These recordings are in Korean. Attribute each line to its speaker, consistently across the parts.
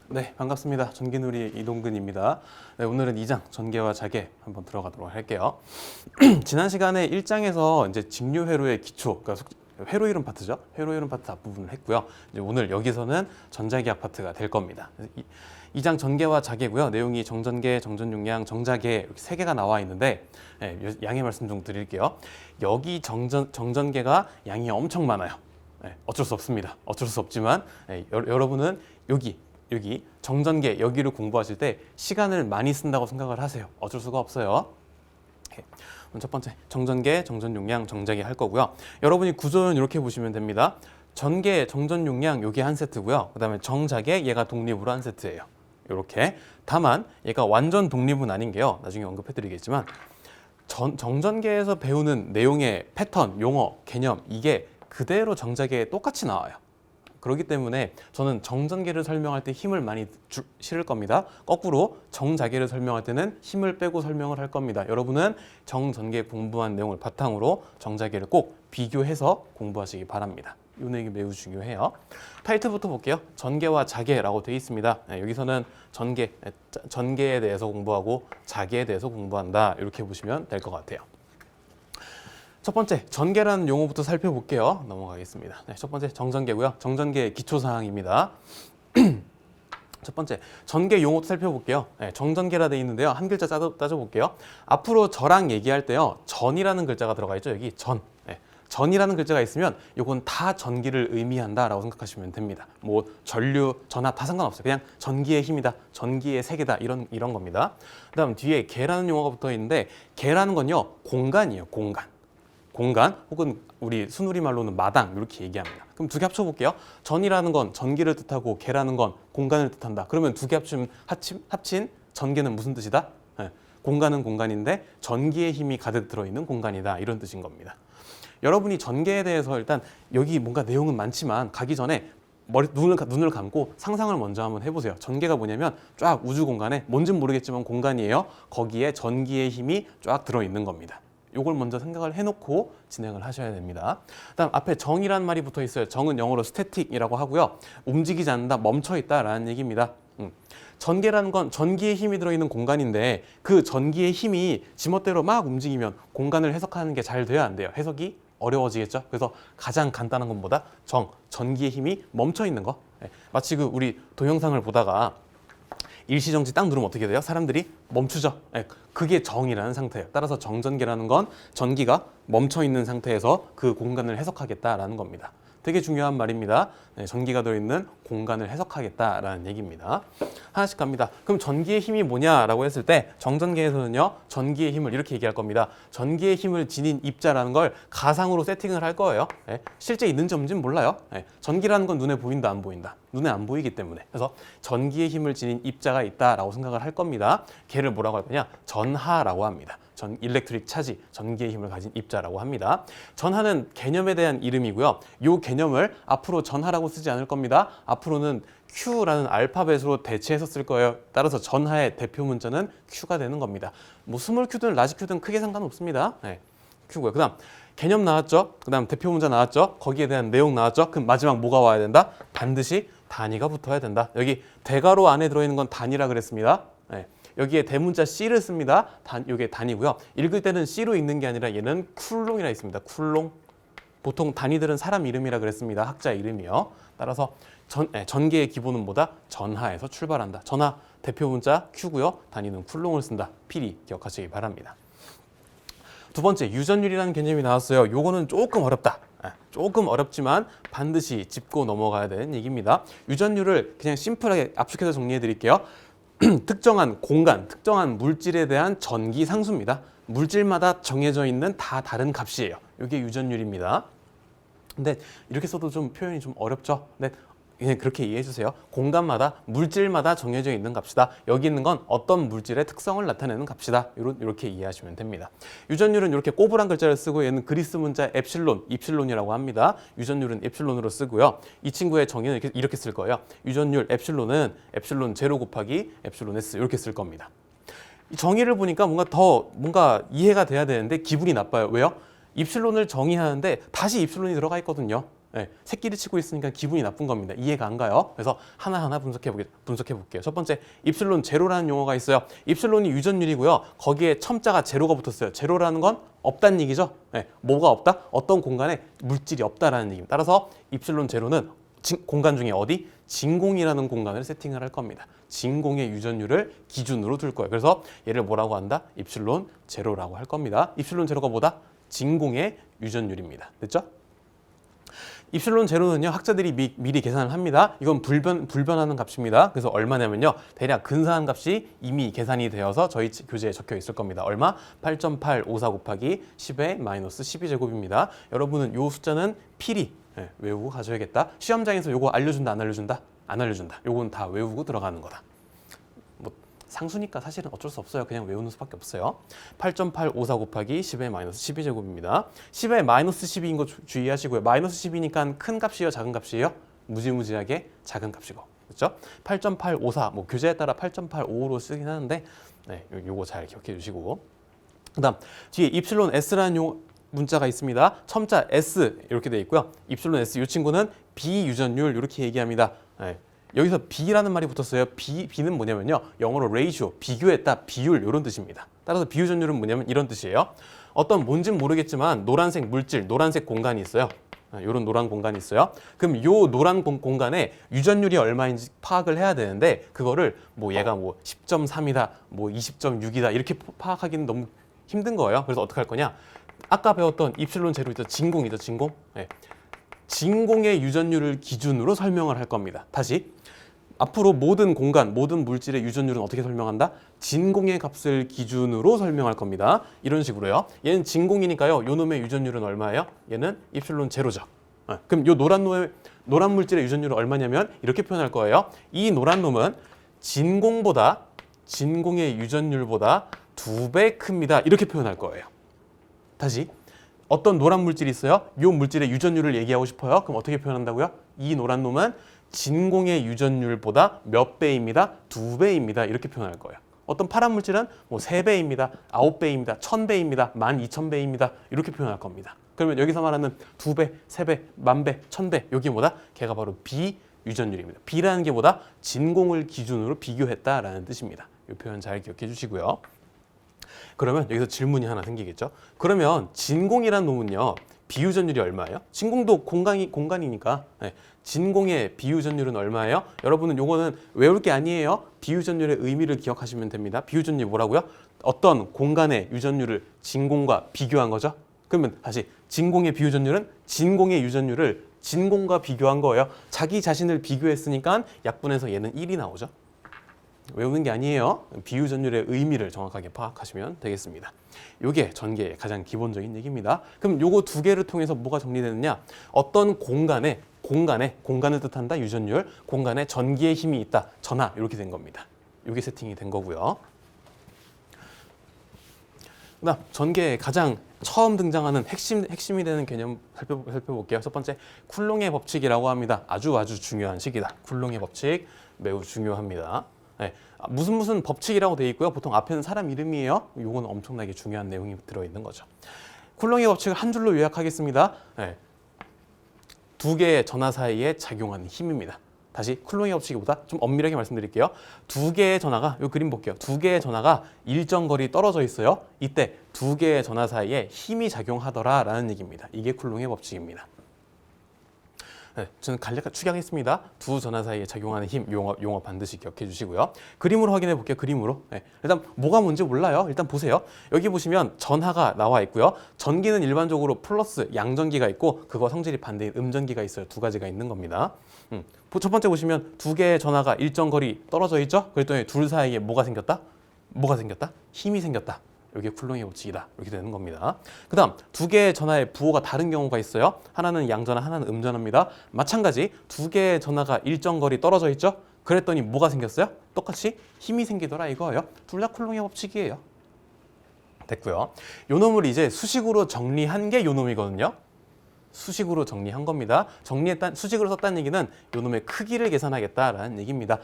Speaker 1: 네, 반갑습니다. 전기누리 이동근입니다. 네, 오늘은 2장 전개와 자개 한번 들어가도록 할게요. 지난 시간에 1장에서 이제 직류회로의 기초, 그러니까 회로 이론 파트죠. 회로 이론 파트 앞부분을 했고요. 이제 오늘 여기서는 전자기학 파트가 될 겁니다. 2장 전개와 자개고요. 내용이 정전개, 정전용량, 정자개 이렇게 3개가 나와 있는데 양해 말씀 좀 드릴게요. 여기 정전개가 양이 엄청 많아요. 어쩔 수 없습니다. 어쩔 수 없지만 여러분은 여기 정전개 여기를 공부하실 때 시간을 많이 쓴다고 생각을 하세요. 어쩔 수가 없어요. 첫 번째 정전개, 정전용량, 정자개 할 거고요. 여러분이 구조는 이렇게 보시면 됩니다. 전개, 정전용량 요게 한 세트고요. 그 다음에 정자개 얘가 독립으로 한 세트예요. 이렇게. 다만 얘가 완전 독립은 아닌 게요. 나중에 언급해 드리겠지만 정전개에서 배우는 내용의 패턴, 용어, 개념 이게 그대로 정자개에 똑같이 나와요. 그렇기 때문에 저는 정전개를 설명할 때 힘을 많이 실을 겁니다. 거꾸로 정자개를 설명할 때는 힘을 빼고 설명을 할 겁니다. 여러분은 정전개 공부한 내용을 바탕으로 정자개를 꼭 비교해서 공부하시기 바랍니다. 이 내용이 매우 중요해요. 타이틀부터 볼게요. 전개와 자개라고 되어 있습니다. 여기서는 전개에 대해서 공부하고 자개에 대해서 공부한다. 이렇게 보시면 될 것 같아요. 첫 번째, 전개라는 용어부터 살펴볼게요. 넘어가겠습니다. 네, 첫 번째, 정전개고요. 정전개의 기초사항입니다. 첫 번째, 전개 용어부터 살펴볼게요. 네, 정전개라 되어 있는데요. 한 글자 따져볼게요. 앞으로 저랑 얘기할 때요. 전이라는 글자가 들어가 있죠. 여기 전. 네, 전이라는 글자가 있으면 이건 다 전기를 의미한다라고 생각하시면 됩니다. 뭐 전류, 전하 다 상관없어요. 그냥 전기의 힘이다, 전기의 세계다 이런 겁니다. 그다음 뒤에 개라는 용어가 붙어 있는데 개라는 건요. 공간이에요. 공간 혹은 우리 순우리 말로는 마당 이렇게 얘기합니다. 그럼 두 개 합쳐볼게요. 전이라는 건 전기를 뜻하고 개라는 건 공간을 뜻한다. 그러면 두 개 합친 전개는 무슨 뜻이다? 네. 공간은 공간인데 전기의 힘이 가득 들어있는 공간이다. 이런 뜻인 겁니다. 여러분이 전개에 대해서 일단 여기 뭔가 내용은 많지만 가기 전에 눈을 감고 상상을 먼저 한번 해보세요. 전개가 뭐냐면 쫙 우주 공간에 뭔진 모르겠지만 공간이에요. 거기에 전기의 힘이 쫙 들어있는 겁니다. 요걸 먼저 생각을 해놓고 진행을 하셔야 됩니다. 그다음 앞에 정이라는 말이 붙어 있어요. 정은 영어로 스태틱이라고 하고요. 움직이지 않는다, 멈춰 있다라는 얘기입니다. 전개라는 건 전기의 힘이 들어있는 공간인데 그 전기의 힘이 지멋대로 막 움직이면 공간을 해석하는 게 잘 돼야 안 돼요. 해석이 어려워지겠죠. 그래서 가장 간단한 것보다 전기의 힘이 멈춰 있는 거. 마치 우리 동영상을 보다가 일시정지 딱 누르면 어떻게 돼요? 사람들이 멈추죠. 그게 정이라는 상태예요. 따라서 정전개라는 건 전기가 멈춰 있는 상태에서 그 공간을 해석하겠다라는 겁니다. 되게 중요한 말입니다. 전기가 들어있는 공간을 해석하겠다라는 얘기입니다. 하나씩 갑니다. 그럼 전기의 힘이 뭐냐라고 했을 때 정전개에서는요. 전기의 힘을 이렇게 얘기할 겁니다. 전기의 힘을 지닌 입자라는 걸 가상으로 세팅을 할 거예요. 실제 있는지 없는지는 몰라요. 전기라는 건 눈에 보인다 안 보인다. 눈에 안 보이기 때문에. 그래서 전기의 힘을 지닌 입자가 있다라고 생각을 할 겁니다. 걔를 뭐라고 할 거냐? 전하라고 합니다. 일렉트릭 차지, 전기의 힘을 가진 입자라고 합니다. 전하는 개념에 대한 이름이고요. 이 개념을 앞으로 전하라고 쓰지 않을 겁니다. 앞으로는 Q라는 알파벳으로 대체해서 쓸 거예요. 따라서 전하의 대표 문자는 Q가 되는 겁니다. 뭐 스몰 Q든 라지 Q든 크게 상관없습니다. Q고요. 그다음 개념 나왔죠? 그다음 대표 문자 나왔죠? 거기에 대한 내용 나왔죠? 그럼 마지막 뭐가 와야 된다? 반드시 단위가 붙어야 된다. 여기 대괄호 안에 들어있는 건 단위라 그랬습니다. 여기에 대문자 C를 씁니다. 이게 단위고요. 읽을 때는 C로 읽는 게 아니라 얘는 쿨롱이라 있습니다. 쿨롱. 보통 단위들은 사람 이름이라 그랬습니다. 학자 이름이요. 따라서 전개의 기본은 뭐다? 전하에서 출발한다. 전하 대표 문자 Q고요. 단위는 쿨롱을 쓴다. 필히 기억하시기 바랍니다. 두 번째, 유전율이라는 개념이 나왔어요. 요거는 조금 어렵다. 조금 어렵지만 반드시 짚고 넘어가야 되는 얘기입니다. 유전율을 그냥 심플하게 압축해서 정리해 드릴게요. 특정한 공간, 특정한 물질에 대한 전기 상수입니다. 물질마다 정해져 있는 다 다른 값이에요. 이게 유전율입니다. 근데 이렇게 써도 좀 표현이 좀 어렵죠? 근데 그냥 그렇게 이해해 주세요. 공간마다 물질마다 정해져 있는 값이다. 여기 있는 건 어떤 물질의 특성을 나타내는 값이다. 이렇게 이해하시면 됩니다. 유전율은 이렇게 꼬부랑 글자를 쓰고 얘는 그리스 문자 입실론이라고 합니다. 유전율은 엡실론으로 쓰고요. 이 친구의 정의는 이렇게 쓸 거예요. 유전율 엡실론은 엡실론 제로 곱하기 엡실론 S 이렇게 쓸 겁니다. 이 정의를 보니까 뭔가 이해가 돼야 되는데 기분이 나빠요. 왜요? 입실론을 정의하는데 다시 입실론이 들어가 있거든요. 새끼를 치고 있으니까 기분이 나쁜 겁니다. 이해가 안 가요? 그래서 하나하나 분석해 볼게요. 첫 번째, 입실론 제로라는 용어가 있어요. 입실론이 유전율이고요. 거기에 첨자가 제로가 붙었어요. 제로라는 건 없다는 얘기죠. 뭐가 없다? 어떤 공간에 물질이 없다라는 얘기입니다. 따라서 입실론 제로는 공간 중에 어디? 진공이라는 공간을 세팅을 할 겁니다. 진공의 유전율을 기준으로 둘 거예요. 그래서 얘를 뭐라고 한다? 입실론 제로라고 할 겁니다. 입실론 제로가 뭐다? 진공의 유전율입니다. 됐죠? 입실론 제로는요, 학자들이 미리 계산을 합니다. 이건 불변하는 값입니다. 그래서 얼마냐면요, 대략 근사한 값이 이미 계산이 되어서 저희 교재에 적혀 있을 겁니다. 얼마? 8.854 곱하기 10의 마이너스 12제곱입니다. 여러분은 이 숫자는 필히 외우고 가져야겠다. 시험장에서 요거 알려준다, 안 알려준다? 안 알려준다. 요건 다 외우고 들어가는 거다. 뭐 상수니까 사실은 어쩔 수 없어요. 그냥 외우는 수밖에 없어요. 8.854 곱하기 10의 마이너스 12제곱입니다. 10의 마이너스 12인 거 주의하시고요. 마이너스 10이니까 큰 값이에요, 작은 값이에요? 무지무지하게 작은 값이고. 그렇죠? 8.854, 뭐 교재에 따라 8.855로 쓰긴 하는데 요거 잘 기억해 주시고. 그다음 뒤에 입실론 S라는 문자가 있습니다. 첨자 S 이렇게 돼 있고요. 입실론 S 이 친구는 비유전율 이렇게 얘기합니다. 여기서 B라는 말이 붙었어요. B는 뭐냐면요, 영어로 ratio, 비교했다, 비율 이런 뜻입니다. 따라서 비유전율은 뭐냐면 이런 뜻이에요. 어떤 뭔진 모르겠지만 노란색 물질, 노란색 공간이 있어요. 이런 노란 공간이 있어요. 그럼 요 노란 공간에 유전율이 얼마인지 파악을 해야 되는데 그거를 뭐 얘가 뭐 10.3이다, 뭐 20.6이다 이렇게 파악하기는 너무 힘든 거예요. 그래서 어떻게 할 거냐? 아까 배웠던 입실론 제로 있죠. 진공이죠. 진공. 진공의 유전율을 기준으로 설명을 할 겁니다. 다시 앞으로 모든 공간, 모든 물질의 유전율은 어떻게 설명한다? 진공의 값을 기준으로 설명할 겁니다. 이런 식으로요. 얘는 진공이니까요. 요 놈의 유전율은 얼마예요? 얘는 입실론 제로죠. 그럼 요 노란 물질의 유전율은 얼마냐면 이렇게 표현할 거예요. 이 노란 놈은 진공의 유전율보다 2배 큽니다. 이렇게 표현할 거예요. 다시 어떤 노란 물질이 있어요. 이 물질의 유전율을 얘기하고 싶어요. 그럼 어떻게 표현한다고요? 이 노란 놈은 진공의 유전율보다 몇 배입니다. 2배입니다. 이렇게 표현할 거예요. 어떤 파란 물질은 뭐 3배입니다. 9배입니다. 1000배입니다. 12000배입니다. 이렇게 표현할 겁니다. 그러면 여기서 말하는 2배, 3배, 10,000배, 1000배 여기 뭐다? 걔가 바로 비유전율입니다. B라는 게 뭐다? 진공을 기준으로 비교했다라는 뜻입니다. 이 표현 잘 기억해 주시고요. 그러면 여기서 질문이 하나 생기겠죠. 그러면 진공이라는 놈은요, 비유전율이 얼마예요? 진공도 공간이니까 진공의 비유전율은 얼마예요? 여러분은 요거는 외울 게 아니에요. 비유전율의 의미를 기억하시면 됩니다. 비유전율이 뭐라고요? 어떤 공간의 유전율을 진공과 비교한 거죠. 그러면 다시 진공의 비유전율은 진공의 유전율을 진공과 비교한 거예요. 자기 자신을 비교했으니까 약분해서 얘는 1이 나오죠. 외우는 게 아니에요. 비유전율의 의미를 정확하게 파악하시면 되겠습니다. 이게 전개의 가장 기본적인 얘기입니다. 그럼 요거 두 개를 통해서 뭐가 정리되느냐? 어떤 공간을 뜻한다, 유전율, 공간에 전기의 힘이 있다, 전하, 이렇게 된 겁니다. 이게 세팅이 된 거고요. 그다음 전개에 가장 처음 등장하는 핵심이 되는 개념 살펴볼게요. 첫 번째, 쿨롱의 법칙이라고 합니다. 아주 중요한 식이다. 쿨롱의 법칙 매우 중요합니다. 무슨 법칙이라고 되어 있고요. 보통 앞에는 사람 이름이에요. 이건 엄청나게 중요한 내용이 들어있는 거죠. 쿨롱의 법칙을 한 줄로 요약하겠습니다. 두 개의 전하 사이에 작용하는 힘입니다. 다시 쿨롱의 법칙보다 좀 엄밀하게 말씀드릴게요. 두 개의 전하가, 이 그림 볼게요. 두 개의 전하가 일정 거리 떨어져 있어요. 이때 두 개의 전하 사이에 힘이 작용하더라라는 얘기입니다. 이게 쿨롱의 법칙입니다. 저는 간략하게 축약했습니다. 두 전하 사이에 작용하는 힘, 용어 반드시 기억해 주시고요. 그림으로 확인해 볼게요. 그림으로. 일단 뭐가 뭔지 몰라요. 일단 보세요. 여기 보시면 전하가 나와 있고요. 전기는 일반적으로 플러스 양전기가 있고 그거 성질이 반대인 음전기가 있어요. 두 가지가 있는 겁니다. 첫 번째 보시면 두 개의 전하가 일정 거리 떨어져 있죠. 그랬더니 둘 사이에 뭐가 생겼다? 힘이 생겼다. 이게 쿨롱의 법칙이다. 이렇게 되는 겁니다. 그 다음 두 개의 전하의 부호가 다른 경우가 있어요. 하나는 양전하, 하나는 음전하입니다. 마찬가지 두 개의 전하가 일정 거리 떨어져 있죠. 그랬더니 뭐가 생겼어요? 똑같이 힘이 생기더라 이거예요. 둘 다 쿨롱의 법칙이에요. 됐고요. 요 놈을 이제 수식으로 정리한 게 요 놈이거든요. 수식으로 정리한 겁니다. 수식으로 썼다는 얘기는 요 놈의 크기를 계산하겠다라는 얘기입니다.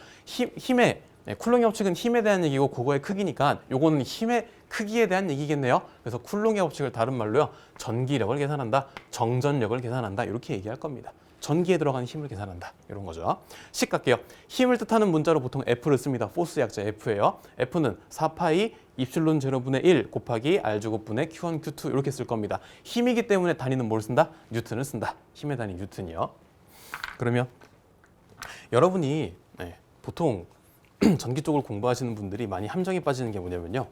Speaker 1: 쿨롱의 법칙은 힘에 대한 얘기고 그거의 크기니까 요거는 힘의 크기에 대한 얘기겠네요. 그래서 쿨롱의 법칙을 다른 말로요, 전기력을 계산한다, 정전력을 계산한다 이렇게 얘기할 겁니다. 전기에 들어가는 힘을 계산한다. 이런 거죠. 식 갈게요. 힘을 뜻하는 문자로 보통 F를 씁니다. 포스 약자 F예요. F는 4파이 입실론 제로분의 1 곱하기 R 제곱분의 Q1, Q2 이렇게 쓸 겁니다. 힘이기 때문에 단위는 뭘 쓴다? 뉴턴을 쓴다. 힘의 단위 뉴턴이요. 그러면 여러분이 보통 전기 쪽을 공부하시는 분들이 많이 함정에 빠지는 게 뭐냐면요.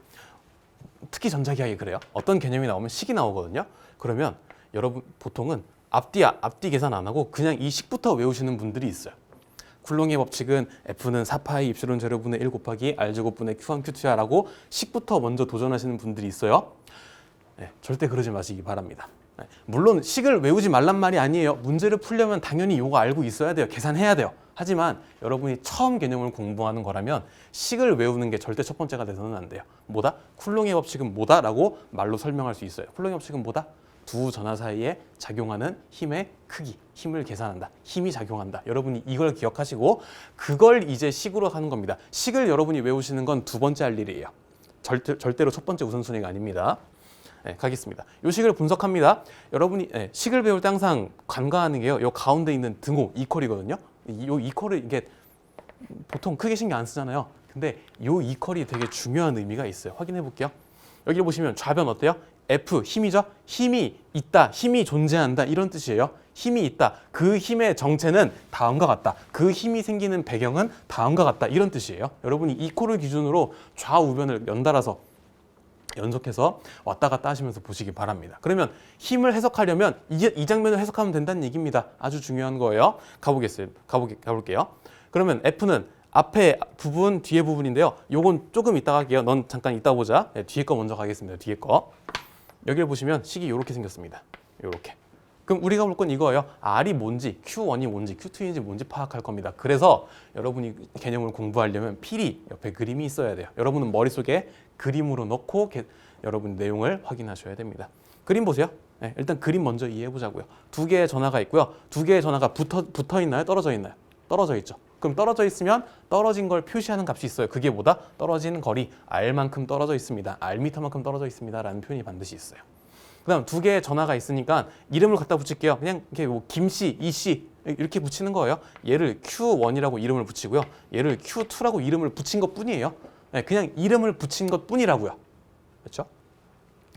Speaker 1: 특히 전자기학이 그래요. 어떤 개념이 나오면 식이 나오거든요. 그러면 여러분 보통은 앞뒤 계산 안 하고 그냥 이 식부터 외우시는 분들이 있어요. 쿨롱의 법칙은 F는 4파이 입실론 제로분의 1 곱하기 R제곱분의 Q1, Q2야 라고 식부터 먼저 도전하시는 분들이 있어요. 절대 그러지 마시기 바랍니다. 물론 식을 외우지 말란 말이 아니에요. 문제를 풀려면 당연히 이거 알고 있어야 돼요. 계산해야 돼요. 하지만 여러분이 처음 개념을 공부하는 거라면 식을 외우는 게 절대 첫 번째가 돼서는 안 돼요. 뭐다? 쿨롱의 법칙은 뭐다? 라고 말로 설명할 수 있어요. 쿨롱의 법칙은 뭐다? 두 전하 사이에 작용하는 힘의 크기, 힘을 계산한다. 힘이 작용한다. 여러분이 이걸 기억하시고 그걸 이제 식으로 하는 겁니다. 식을 여러분이 외우시는 건 두 번째 할 일이에요. 절대로 첫 번째 우선순위가 아닙니다. 가겠습니다. 이 식을 분석합니다. 여러분이 식을 배울 때 항상 간과하는 게요. 이 가운데 있는 등호 이퀄이거든요. 이 이퀄을 이게 보통 크게 신경 안 쓰잖아요. 근데 이 이퀄이 되게 중요한 의미가 있어요. 확인해 볼게요. 여기 보시면 좌변 어때요? F 힘이죠? 힘이 있다, 힘이 존재한다 이런 뜻이에요. 힘이 있다. 그 힘의 정체는 다음과 같다. 그 힘이 생기는 배경은 다음과 같다 이런 뜻이에요. 여러분이 이퀄을 기준으로 좌우변을 연달아서 연속해서 왔다 갔다 하시면서 보시기 바랍니다. 그러면 힘을 해석하려면 이 장면을 해석하면 된다는 얘기입니다. 아주 중요한 거예요. 가볼게요. 그러면 F는 앞에 부분, 뒤에 부분인데요. 요건 조금 이따 갈게요. 넌 잠깐 이따 보자. 뒤에 거 먼저 가겠습니다. 뒤에 거. 여기를 보시면 식이 이렇게 생겼습니다. 이렇게. 그럼 우리가 볼 건 이거예요. R이 뭔지, Q1이 뭔지, Q2인지 뭔지 파악할 겁니다. 그래서 여러분이 개념을 공부하려면 필히 옆에 그림이 있어야 돼요. 여러분은 머릿속에 그림으로 넣고 여러분 내용을 확인하셔야 됩니다. 그림 보세요. 일단 그림 먼저 이해해 보자고요. 두 개의 전하가 있고요. 두 개의 전하가 붙어 있나요? 떨어져 있나요? 떨어져 있죠. 그럼 떨어져 있으면 떨어진 걸 표시하는 값이 있어요. 그게 뭐다? 떨어진 거리 R만큼 떨어져 있습니다. R미터만큼 떨어져 있습니다. 라는 표현이 반드시 있어요. 그 다음 두 개의 전하가 있으니까 이름을 갖다 붙일게요. 그냥 이렇게 뭐 김씨, 이씨 이렇게 붙이는 거예요. 얘를 Q1이라고 이름을 붙이고요. 얘를 Q2라고 이름을 붙인 것 뿐이에요. 그냥 이름을 붙인 것 뿐이라고요. 그렇죠?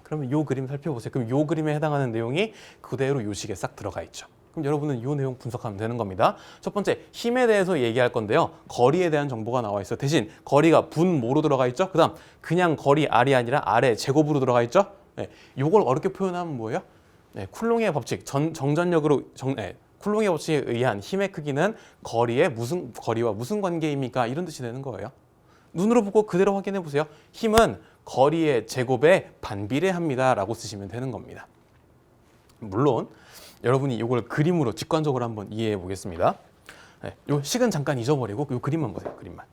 Speaker 1: 그러면 이 그림 살펴보세요. 그럼 이 그림에 해당하는 내용이 그대로 요 식에 싹 들어가 있죠. 그럼 여러분은 이 내용 분석하면 되는 겁니다. 첫 번째, 힘에 대해서 얘기할 건데요. 거리에 대한 정보가 나와 있어요. 대신 거리가 분모로 들어가 있죠. 그 다음 그냥 거리 R이 아니라 R의 제곱으로 들어가 있죠. 이걸 어렵게 표현하면 뭐예요? 쿨롱의 법칙, 쿨롱의 법칙에 의한 힘의 크기는 거리와 무슨 관계입니까? 이런 뜻이 되는 거예요. 눈으로 보고 그대로 확인해 보세요. 힘은 거리의 제곱에 반비례합니다. 라고 쓰시면 되는 겁니다. 물론 여러분이 이걸 그림으로 직관적으로 한번 이해해 보겠습니다. 이 식은 잠깐 잊어버리고 이 그림만 보세요. 그림만.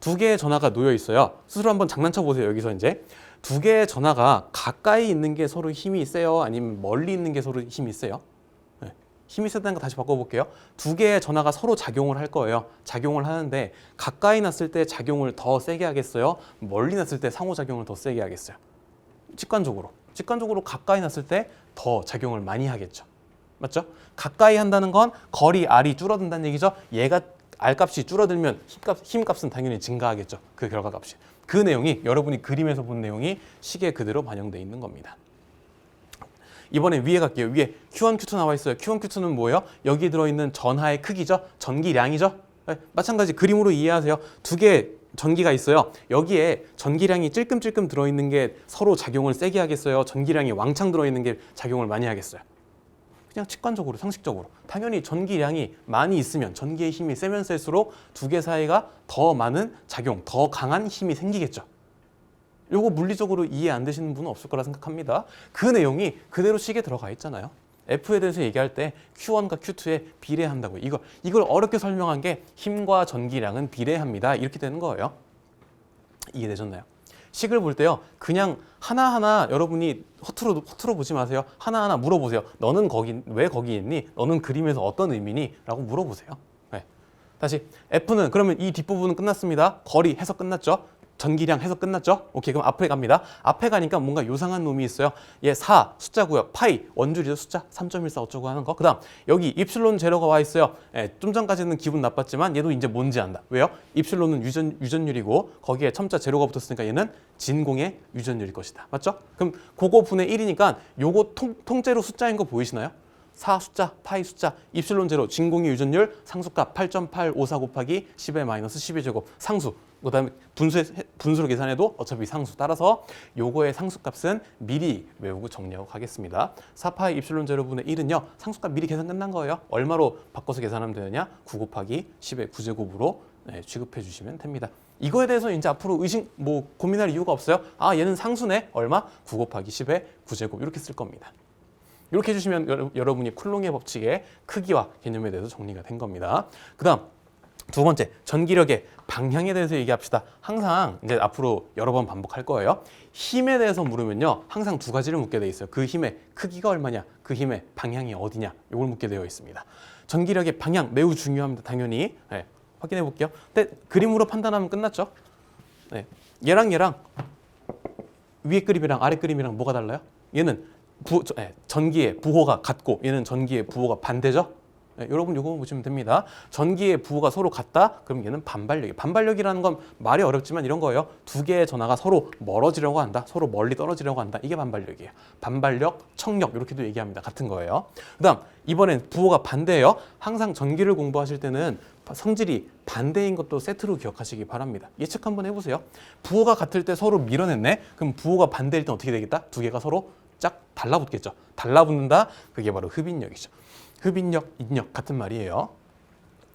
Speaker 1: 두 개의 전하가 놓여 있어요. 스스로 한번 장난쳐 보세요. 여기서 이제 두 개의 전하가 가까이 있는 게 서로 힘이 세요? 아니면 멀리 있는 게 서로 힘이 세요? 힘이 세다는 거 다시 바꿔볼게요. 두 개의 전하가 서로 작용을 할 거예요. 작용을 하는데 가까이 놨을 때 작용을 더 세게 하겠어요? 멀리 놨을 때 상호작용을 더 세게 하겠어요? 직관적으로 가까이 놨을 때 더 작용을 많이 하겠죠. 맞죠? 가까이 한다는 건 거리 R이 줄어든다는 얘기죠. 얘가 R값이 줄어들면 힘값은 당연히 증가하겠죠. 그 결과값이. 그 내용이 여러분이 그림에서 본 내용이 식에 그대로 반영되어 있는 겁니다. 이번에 위에 갈게요. 위에 Q1, Q2 나와 있어요. Q1, Q2는 뭐예요? 여기 들어있는 전하의 크기죠. 전기량이죠. 마찬가지 그림으로 이해하세요. 두 개의 전기가 있어요. 여기에 전기량이 찔끔찔끔 들어있는 게 서로 작용을 세게 하겠어요? 전기량이 왕창 들어있는 게 작용을 많이 하겠어요? 그냥 직관적으로, 상식적으로. 당연히 전기량이 많이 있으면 전기의 힘이 세면 셀수록 두 개 사이가 더 많은 작용, 더 강한 힘이 생기겠죠. 요거 물리적으로 이해 안 되시는 분은 없을 거라 생각합니다. 그 내용이 그대로 식에 들어가 있잖아요. F에 대해서 얘기할 때 Q1과 Q2에 비례한다고요. 이걸 어렵게 설명한 게 힘과 전기량은 비례합니다. 이렇게 되는 거예요. 이해되셨나요? 식을 볼 때요. 그냥 하나하나 여러분이 허투루 보지 마세요. 하나하나 물어보세요. 너는 왜 거기 있니? 너는 그림에서 어떤 의미니? 라고 물어보세요. 다시 F는 그러면 이 뒷부분은 끝났습니다. 거리 해석 끝났죠? 전기량 해서 끝났죠? 오케이, 그럼 앞에 갑니다. 앞에 가니까 뭔가 요상한 놈이 있어요. 얘 4 숫자고요. 파이 원줄이죠. 숫자 3.14 어쩌고 하는 거. 그다음 여기 입실론 제로가 와 있어요. 예, 좀 전까지는 기분 나빴지만 얘도 이제 뭔지 안다. 왜요? 입실론은 유전율이고 거기에 첨자 제로가 붙었으니까 얘는 진공의 유전율일 것이다. 맞죠? 그럼 그거 분의 1이니까 요거 통째로 숫자인 거 보이시나요? 4 숫자, 파이 숫자, 입실론 제로, 진공의 유전율, 상수값 8.854 곱하기 10의 마이너스 12제곱, 상수. 그다음에 분수로 계산해도 어차피 상수. 따라서 요거의 상수값은 미리 외우고 정리하고 가겠습니다. 4파이 입실론 제로분의 1은요. 상수값 미리 계산 끝난 거예요. 얼마로 바꿔서 계산하면 되느냐? 9 곱하기 10의 9제곱으로 취급해 주시면 됩니다. 이거에 대해서 이제 앞으로 고민할 이유가 없어요. 아, 얘는 상수네. 얼마? 9 곱하기 10의 9제곱 이렇게 쓸 겁니다. 이렇게 해주시면 여러분이 쿨롱의 법칙의 크기와 개념에 대해서 정리가 된 겁니다. 그 다음 두 번째, 전기력의 방향에 대해서 얘기합시다. 항상 이제 앞으로 여러 번 반복할 거예요. 힘에 대해서 물으면요, 항상 두 가지를 묻게 돼 있어요. 그 힘의 크기가 얼마냐, 그 힘의 방향이 어디냐, 이걸 묻게 되어 있습니다. 전기력의 방향 매우 중요합니다. 당연히 확인해 볼게요. 근데 그림으로 판단하면 끝났죠. 얘랑 위에 그림이랑 아래 그림이랑 뭐가 달라요? 얘는 전기의 부호가 같고 얘는 전기의 부호가 반대죠. 여러분 이거 보시면 됩니다. 전기의 부호가 서로 같다? 그럼 얘는 반발력이. 반발력이라는 건 말이 어렵지만 이런 거예요. 두 개의 전하가 서로 멀어지려고 한다. 서로 멀리 떨어지려고 한다. 이게 반발력이에요. 반발력, 청력 이렇게도 얘기합니다. 같은 거예요. 그다음 이번엔 부호가 반대예요. 항상 전기를 공부하실 때는 성질이 반대인 것도 세트로 기억하시기 바랍니다. 예측 한번 해보세요. 부호가 같을 때 서로 밀어냈네. 그럼 부호가 반대일 때 어떻게 되겠다? 두 개가 서로 짝 달라붙겠죠. 달라붙는다. 그게 바로 흡인력이죠. 흡인력, 인력 같은 말이에요.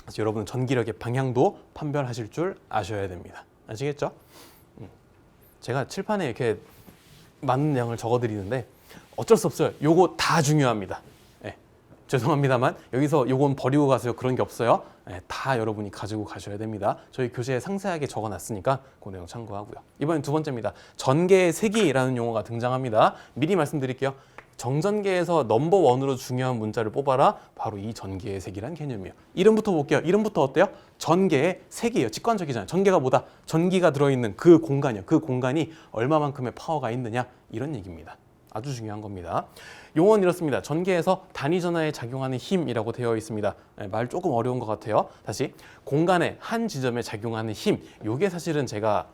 Speaker 1: 그래서 여러분은 전기력의 방향도 판별하실 줄 아셔야 됩니다. 아시겠죠? 제가 칠판에 이렇게 많은 양을 적어드리는데 어쩔 수 없어요. 요거 다 중요합니다. 죄송합니다만 여기서 요건 버리고 가세요. 그런 게 없어요. 다 여러분이 가지고 가셔야 됩니다. 저희 교재에 상세하게 적어놨으니까 그 내용 참고하고요. 이번엔 두 번째입니다. 전개의 세기라는 용어가 등장합니다. 미리 말씀드릴게요. 정전계에서 넘버원으로 중요한 문자를 뽑아라. 바로 이 전개의 세기란 개념이에요. 이름부터 볼게요. 이름부터 어때요? 전개의 세기예요. 직관적이잖아요. 전개가 뭐다? 전기가 들어있는 그 공간이요. 그 공간이 얼마만큼의 파워가 있느냐 이런 얘기입니다. 아주 중요한 겁니다. 용어는 이렇습니다. 전개에서 단위 전하에 작용하는 힘이라고 되어 있습니다. 말 조금 어려운 것 같아요. 다시 공간의 한 지점에 작용하는 힘. 이게 사실은 제가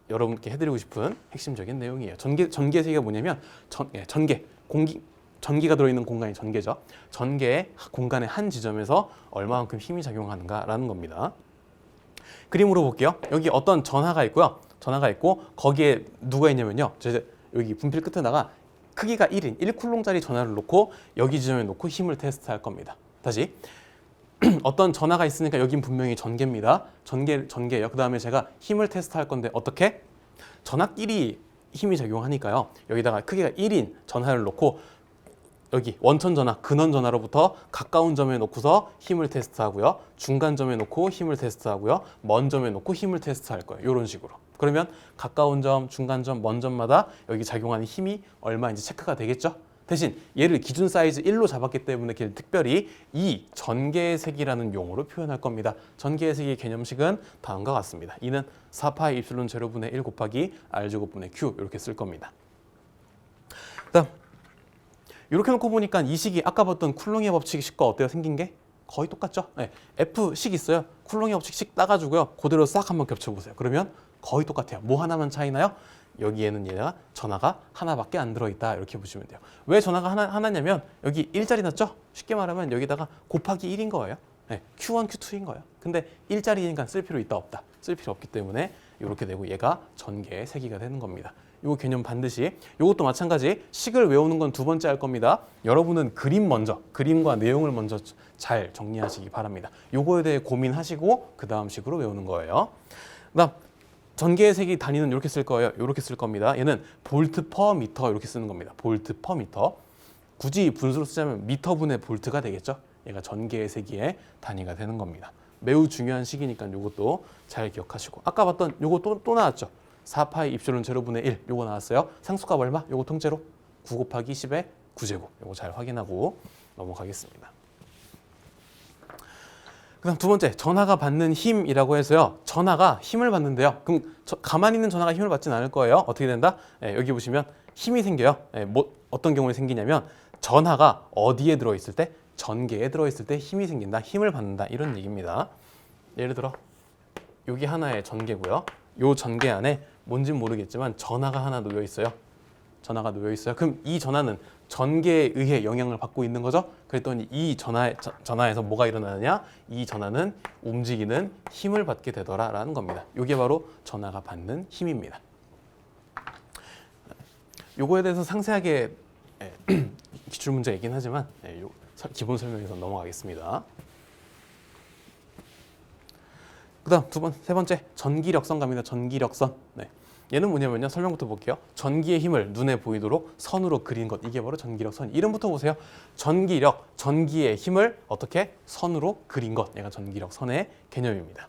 Speaker 1: 여러분께 해드리고 싶은 핵심적인 내용이에요. 전개 세계가 뭐냐면 전기가 들어있는 공간이 전개죠. 전개의 공간의 한 지점에서 얼마만큼 힘이 작용하는가라는 겁니다. 그림으로 볼게요. 여기 어떤 전하가 있고요. 전하가 있고 거기에 누가 있냐면요. 여기 분필 끝에다가 크기가 1인 1쿨롱짜리 전하를 놓고 여기 지점에 놓고 힘을 테스트할 겁니다. 다시 어떤 전하가 있으니까 여긴 분명히 전개입니다. 전개예요. 그 다음에 제가 힘을 테스트할 건데 어떻게? 전하끼리 힘이 작용하니까요. 여기다가 크기가 1인 전하를 놓고 여기 원천 전하, 근원 전하로부터 가까운 점에 놓고서 힘을 테스트하고요. 중간 점에 놓고 힘을 테스트하고요. 먼 점에 놓고 힘을 테스트할 거예요. 이런 식으로. 그러면 가까운 점, 중간 점, 먼 점마다 여기 작용하는 힘이 얼마인지 체크가 되겠죠? 대신 얘를 기준 사이즈 1로 잡았기 때문에 걔를 특별히 이 전개의 세기라는 용어로 표현할 겁니다. 전개의 세기의 개념식은 다음과 같습니다. 이는 4파이 입실론 제로분의 1 곱하기 R제곱분의 Q 이렇게 쓸 겁니다. 그다음 이렇게 놓고 보니까 이 식이 아까 봤던 쿨롱의 법칙식과 어때요? 생긴 게? 거의 똑같죠? F식 있어요. 쿨롱의 법칙식 따가지고요. 그대로 싹 한번 겹쳐보세요. 그러면 거의 똑같아요. 뭐 하나만 차이나요? 여기에는 얘가 전하가 하나밖에 안 들어있다 이렇게 보시면 돼요. 왜 전하가 하나냐면 여기 1자리 났죠? 쉽게 말하면 여기다가 곱하기 1인 거예요. Q1, Q2인 거예요. 근데 1자리니까 쓸 필요 있다 없다. 쓸 필요 없기 때문에 이렇게 되고 얘가 전개의 세기가 되는 겁니다. 이 개념 반드시 이것도 마찬가지 식을 외우는 건 두 번째 할 겁니다. 여러분은 그림과 내용을 먼저 잘 정리하시기 바랍니다. 요거에 대해 고민하시고 그 다음 식으로 외우는 거예요. 그다음 전개의 세기 단위는 이렇게 쓸 거예요. 이렇게 쓸 겁니다. 얘는 볼트 퍼 미터 이렇게 쓰는 겁니다. 볼트 퍼 미터. 굳이 분수로 쓰자면 미터분의 볼트가 되겠죠. 얘가 전개의 세기의 단위가 되는 겁니다. 매우 중요한 식이니까 이것도 잘 기억하시고 아까 봤던 요거 또 나왔죠. 4파이 입실론 제로분의 1 요거 나왔어요. 상수값 얼마? 요거 통째로 9 곱하기 10의 9제곱. 요거 잘 확인하고 넘어가겠습니다. 그다음 두 번째, 전하가 받는 힘이라고 해서요. 전하가 힘을 받는데요. 그럼 가만히 있는 전하가 힘을 받진 않을 거예요. 어떻게 된다? 여기 보시면 힘이 생겨요. 어떤 경우에 생기냐면 전하가 어디에 들어있을 때? 전개에 들어있을 때 힘이 생긴다. 힘을 받는다. 이런 얘기입니다. 예를 들어 여기 하나의 전개고요. 요 전개 안에 뭔진 모르겠지만 전하가 하나 놓여 있어요. 전하가 놓여 있어요. 그럼 이 전하는 전개에 의해 영향을 받고 있는 거죠. 그랬더니 이 전하에서 뭐가 일어나느냐? 이 전하는 움직이는 힘을 받게 되더라라는 겁니다. 이게 바로 전하가 받는 힘입니다. 요거에 대해서 상세하게 기출 문제이긴 하지만 기본 설명에서 넘어가겠습니다. 그다음 세 번째 전기력선 갑니다. 전기력선. 얘는 뭐냐면요. 설명부터 볼게요. 전기의 힘을 눈에 보이도록 선으로 그린 것. 이게 바로 전기력선. 이름부터 보세요. 전기력, 전기의 힘을 어떻게 선으로 그린 것. 얘가 전기력선의 개념입니다.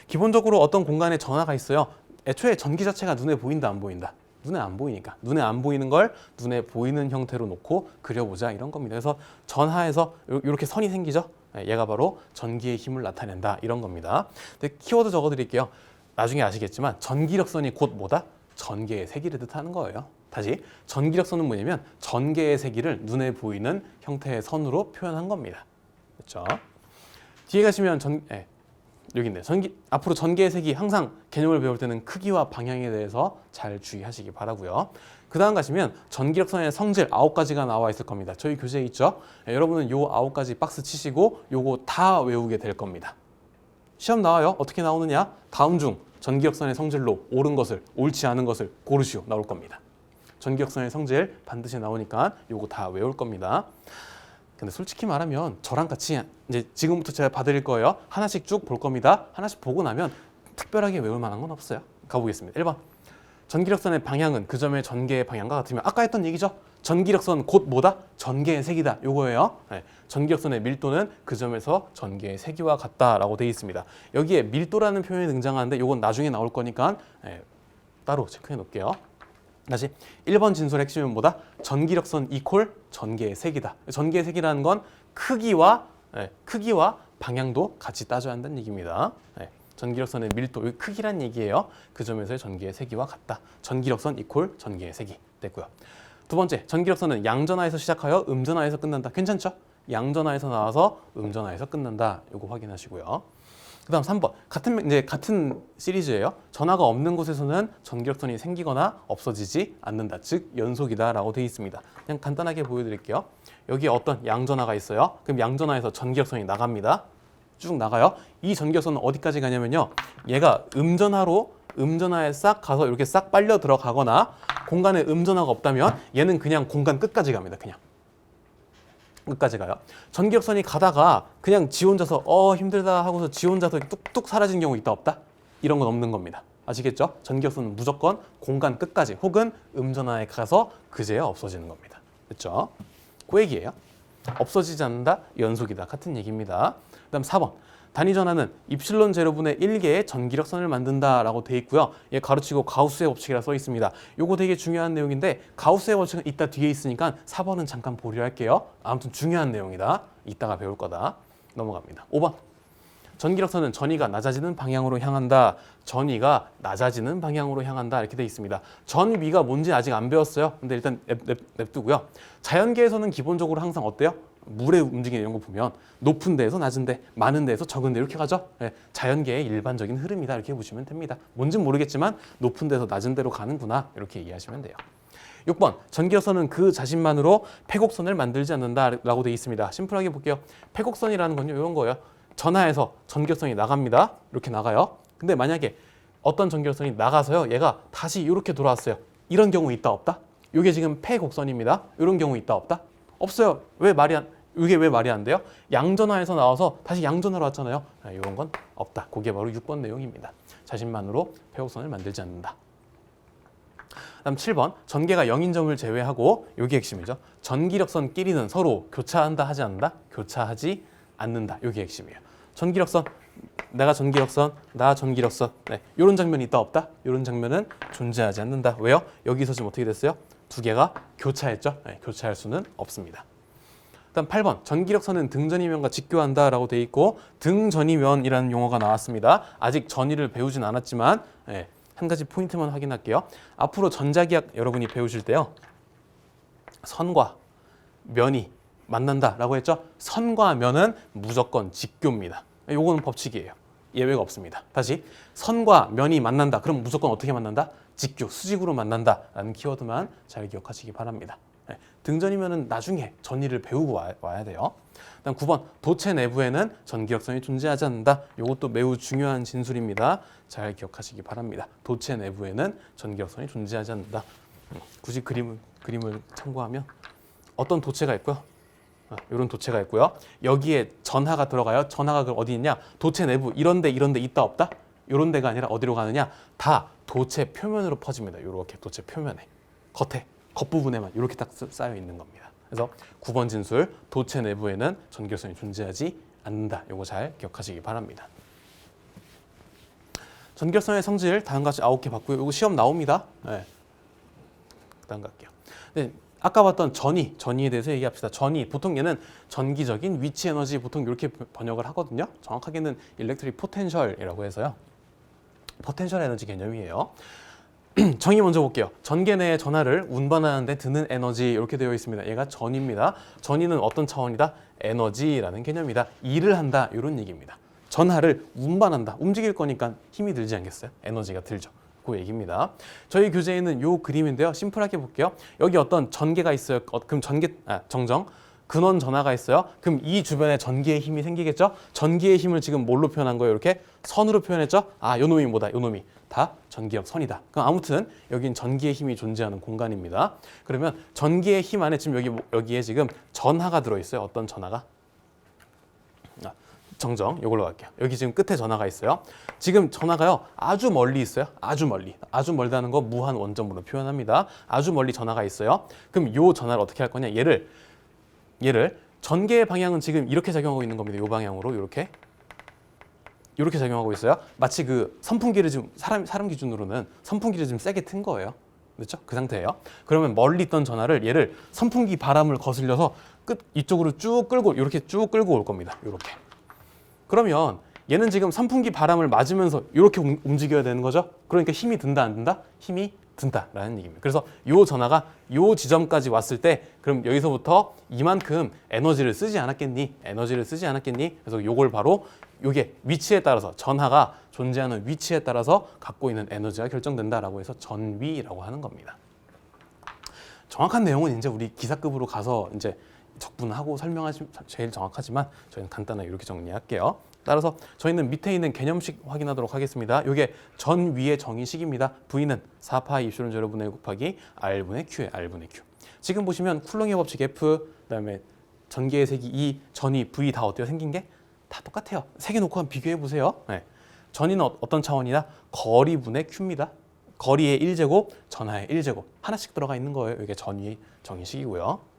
Speaker 1: 기본적으로 어떤 공간에 전하가 있어요. 애초에 전기 자체가 눈에 보인다, 안 보인다? 눈에 안 보이니까. 눈에 안 보이는 걸 눈에 보이는 형태로 놓고 그려보자 이런 겁니다. 그래서 전하에서 이렇게 선이 생기죠. 얘가 바로 전기의 힘을 나타낸다 이런 겁니다. 근데 키워드 적어드릴게요. 나중에 아시겠지만 전기력선이 곧 뭐다? 전개의 세기를 뜻하는 거예요. 다시 전기력선은 뭐냐면 전개의 세기를 눈에 보이는 형태의 선으로 표현한 겁니다. 그렇죠? 뒤에 가시면 여기 있네요. 앞으로 전개의 색이 항상 개념을 배울 때는 크기와 방향에 대해서 잘 주의하시기 바라고요. 그 다음 가시면 전기력선의 성질 9가지가 나와 있을 겁니다. 저희 교재에 있죠. 여러분은 요 9가지 박스 치시고 요거 다 외우게 될 겁니다. 시험 나와요. 어떻게 나오느냐? 다음 중 전기력선의 성질로 옳은 것을, 옳지 않은 것을 고르시오 나올 겁니다. 전기력선의 성질 반드시 나오니까 요거 다 외울 겁니다. 근데 솔직히 말하면 저랑 같이 이제 지금부터 제가 봐드릴 거예요. 하나씩 쭉 볼 겁니다. 하나씩 보고 나면 특별하게 외울 만한 건 없어요. 가보겠습니다. 1번. 전기력선의 방향은 그 점의 전개의 방향과 같으면 아까 했던 얘기죠. 전기력선 곧 뭐다? 전개의 세기다. 요거예요. 전기력선의 밀도는 그 점에서 전개의 세기와 같다라고 되어 있습니다. 여기에 밀도라는 표현이 등장하는데 요건 나중에 나올 거니까 따로 체크해 놓을게요. 다시 1번 진술의 핵심은 뭐다? 전기력선 이퀄 전개의 세기다. 전개의 세기라는 건 크기와 방향도 같이 따져야 한다는 얘기입니다. 전기력선의 밀도, 크기란 얘기예요. 그 점에서의 전개의 세기와 같다. 전기력선 이퀄 전개의 세기 됐고요. 두 번째, 전기력선은 양전하에서 시작하여 음전하에서 끝난다. 괜찮죠? 양전하에서 나와서 음전하에서 끝난다. 요거 확인하시고요. 그 다음 3번. 같은 시리즈예요. 전하가 없는 곳에서는 전기력선이 생기거나 없어지지 않는다. 즉, 연속이다 라고 되어 있습니다. 그냥 간단하게 보여드릴게요. 여기에 어떤 양전하가 있어요. 그럼 양전하에서 전기력선이 나갑니다. 쭉 나가요. 이 전기력선은 어디까지 가냐면요. 얘가 음전하에 싹 가서 이렇게 싹 빨려 들어가거나 공간에 음전하가 없다면 얘는 그냥 공간 끝까지 갑니다. 그냥. 끝까지 가요. 전기력선이 가다가 그냥 지 혼자서 힘들다 하고서 지 혼자서 뚝뚝 사라진 경우 있다 없다? 이런 건 없는 겁니다. 아시겠죠? 전기력선은 무조건 공간 끝까지 혹은 음전하에 가서 그제야 없어지는 겁니다. 그렇죠? 그 얘기예요. 없어지지 않는다, 연속이다 같은 얘기입니다. 그 다음 4번. 단위전하는 입실론 제로분의 1개의 전기력선을 만든다라고 돼 있고요. 얘 가로치고 가우스의 법칙이라 써 있습니다. 요거 되게 중요한 내용인데 가우스의 법칙은 이따 뒤에 있으니까 4번은 잠깐 보류할게요. 아무튼 중요한 내용이다. 이따가 배울 거다. 넘어갑니다. 5번. 전기력선은 전위가 낮아지는 방향으로 향한다. 전위가 낮아지는 방향으로 향한다. 이렇게 돼 있습니다. 전위가 뭔지 아직 안 배웠어요. 근데 일단 냅두고요. 자연계에서는 기본적으로 항상 어때요? 물의 움직임 이런 거 보면 높은 데에서 낮은 데, 많은 데에서 적은 데 이렇게 가죠. 자연계의 일반적인 흐름이다 이렇게 보시면 됩니다. 뭔진 모르겠지만 높은 데서 낮은 데로 가는구나 이렇게 이해하시면 돼요. 6번. 전기력선은 그 자신만으로 패곡선을 만들지 않는다라고 되어 있습니다. 심플하게 볼게요. 패곡선이라는 건요 이런 거예요. 전하에서 전기력선이 나갑니다. 이렇게 나가요. 근데 만약에 어떤 전기력선이 나가서요 얘가 다시 이렇게 돌아왔어요. 이런 경우 있다 없다? 이게 지금 패곡선입니다. 이런 경우 있다 없다? 없어요. 이게 왜 말이 안 돼요? 양전하에서 나와서 다시 양전하로 왔잖아요. 이런 건 없다. 그게 바로 6번 내용입니다. 자신만으로 패곡선을 만들지 않는다. 다음 7번. 전개가 0인 점을 제외하고 이게 핵심이죠. 전기력선끼리는 서로 교차한다 하지 않는다? 교차하지 않는다. 이게 핵심이에요. 전기력선, 내가 전기력선, 나 전기력선. 이런 장면이 있다 없다? 이런 장면은 존재하지 않는다. 왜요? 여기서 지금 어떻게 됐어요? 두 개가 교차했죠. 교차할 수는 없습니다. 그다음 8번 전기력선은 등전이면과 직교한다라고 돼 있고 등전이면이라는 용어가 나왔습니다. 아직 전이를 배우진 않았지만 한 가지 포인트만 확인할게요. 앞으로 전자기학 여러분이 배우실 때요. 선과 면이 만난다라고 했죠. 선과 면은 무조건 직교입니다. 요거는 법칙이에요. 예외가 없습니다. 다시 선과 면이 만난다. 그럼 무조건 어떻게 만난다? 직교, 수직으로 만난다라는 키워드만 잘 기억하시기 바랍니다. 등전이면은 나중에 전이를 배우고 와야 돼요. 그다음 9번 도체 내부에는 전기력선이 존재하지 않는다. 이것도 매우 중요한 진술입니다. 잘 기억하시기 바랍니다. 도체 내부에는 전기력선이 존재하지 않는다. 굳이 그림을 참고하면 어떤 도체가 있고요. 이런 도체가 있고요. 여기에 전하가 들어가요. 전하가 어디 있냐? 도체 내부 이런데 있다 없다? 이런 데가 아니라 어디로 가느냐? 다 도체 표면으로 퍼집니다. 이렇게 도체 표면에 겉에 겉부분에만 이렇게 딱 쌓여 있는 겁니다. 그래서 9번 진술 도체 내부에는 전기력선이 존재하지 않는다. 이거 잘 기억하시기 바랍니다. 전기력선의 성질 다음과 같이 9개 봤고요. 이거 시험 나옵니다. 그다음 갈게요. 네, 아까 봤던 전위에 대해서 얘기합시다. 전위, 보통 얘는 전기적인 위치 에너지 보통 이렇게 번역을 하거든요. 정확하게는 일렉트릭 포텐셜이라고 해서요. 포텐셜 에너지 개념이에요. 정의 먼저 볼게요. 전개 내의 전하를 운반하는 데 드는 에너지 이렇게 되어 있습니다. 얘가 전위입니다. 전위는 어떤 차원이다? 에너지라는 개념이다. 일을 한다 이런 얘기입니다. 전하를 운반한다. 움직일 거니까 힘이 들지 않겠어요? 에너지가 들죠. 그 얘기입니다. 저희 교재에는 요 그림인데요. 심플하게 볼게요. 여기 어떤 전개가 있어요. 그럼 정정. 근원 전하가 있어요. 그럼 이 주변에 전기의 힘이 생기겠죠? 전기의 힘을 지금 뭘로 표현한 거예요? 이렇게 선으로 표현했죠? 요 놈이 뭐다? 요 놈이 다 전기력 선이다. 그럼 아무튼 여긴 전기의 힘이 존재하는 공간입니다. 그러면 전기의 힘 안에 지금 여기에 지금 전하가 들어있어요. 어떤 전하가? 정정, 이걸로 갈게요. 여기 지금 끝에 전하가 있어요. 지금 전하가요, 아주 멀리 있어요. 아주 멀리. 아주 멀다는 거 무한 원점으로 표현합니다. 아주 멀리 전하가 있어요. 그럼 이 전하를 어떻게 할 거냐? 얘를 전개의 방향은 지금 이렇게 작용하고 있는 겁니다. 이 방향으로 이렇게 작용하고 있어요. 마치 그 선풍기를 지금 사람 기준으로는 선풍기를 지금 세게 튼 거예요. 그렇죠? 그 상태예요. 그러면 멀리 있던 전하를 얘를 선풍기 바람을 거슬려서 이쪽으로 쭉 끌고 이렇게 쭉 끌고 올 겁니다. 이렇게. 그러면 얘는 지금 선풍기 바람을 맞으면서 이렇게 움직여야 되는 거죠. 그러니까 힘이 든다 안 든다? 힘이 든다라는 얘기입니다. 그래서 이 전하가 이 지점까지 왔을 때 그럼 여기서부터 이만큼 에너지를 쓰지 않았겠니? 그래서 이걸 바로 이게 위치에 따라서 전하가 존재하는 위치에 따라서 갖고 있는 에너지가 결정된다라고 해서 전위라고 하는 겁니다. 정확한 내용은 이제 우리 기사급으로 가서 이제 적분하고 설명하시면 제일 정확하지만 저희는 간단하게 이렇게 정리할게요. 따라서 저희는 밑에 있는 개념식 확인하도록 하겠습니다. 이게 전위의 정의식입니다. V는 4파이 입실론 제로분의 1 곱하기 R분의 Q에 R분의 Q. 지금 보시면 쿨롱의 법칙 F, 그다음에 전개의 색이 E, 전위 V 다 어때요? 생긴 게 다 똑같아요. 세 개 놓고 한번 비교해 보세요. 전위는 어떤 차원이냐? 거리분의 Q입니다. 거리의 1제곱, 전하의 1제곱. 하나씩 들어가 있는 거예요. 이게 전위의 정의식이고요.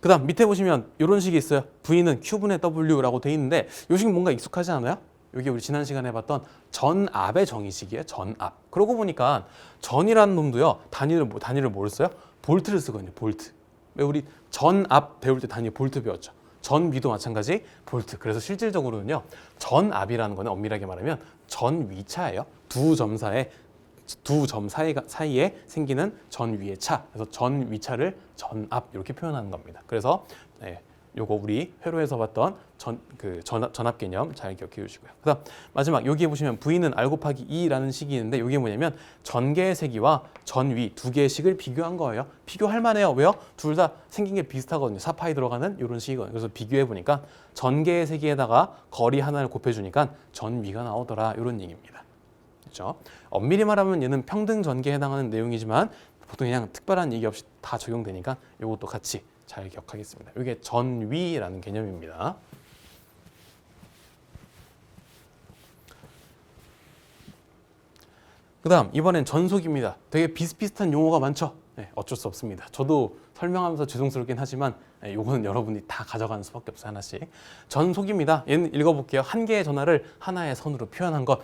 Speaker 1: 그 다음 밑에 보시면 이런 식이 있어요. V는 Q분의 W라고 돼 있는데 이 식은 뭔가 익숙하지 않아요? 이게 우리 지난 시간에 봤던 전압의 정의식이에요. 전압. 그러고 보니까 전이라는 놈도요. 단위를 뭘 써요? 볼트를 쓰거든요. 볼트. 우리 전압 배울 때 단위 볼트 배웠죠. 전위도 마찬가지 볼트. 그래서 실질적으로는요. 전압이라는 거는 엄밀하게 말하면 전위차예요. 두 점 사이에 생기는 전위의 차. 그래서 전위차를 전압 이렇게 표현하는 겁니다. 그래서 요거 우리 회로에서 봤던 전압 개념 잘 기억해 주시고요. 그다음 마지막 여기에 보시면 V는 R 곱하기 2라는 식이 있는데 이게 뭐냐면 전개의 세기와 전위 두 개의 식을 비교한 거예요. 비교할 만해요. 왜요? 둘 다 생긴 게 비슷하거든요. 4파이 들어가는 이런 식이거든요. 그래서 비교해 보니까 전개의 세기에다가 거리 하나를 곱해 주니까 전위가 나오더라. 이런 얘기입니다. 그렇죠? 엄밀히 말하면 얘는 평등 전개에 해당하는 내용이지만 보통 그냥 특별한 얘기 없이 다 적용되니까 이것도 같이 잘 기억하겠습니다. 이게 전위라는 개념입니다. 그 다음 이번엔 전속입니다. 되게 비슷비슷한 용어가 많죠? 어쩔 수 없습니다. 저도 설명하면서 죄송스럽긴 하지만 요거는 여러분이 다 가져가는 수밖에 없어요. 하나씩. 전속입니다. 얘는 읽어볼게요. 한 개의 전하를 하나의 선으로 표현한 것.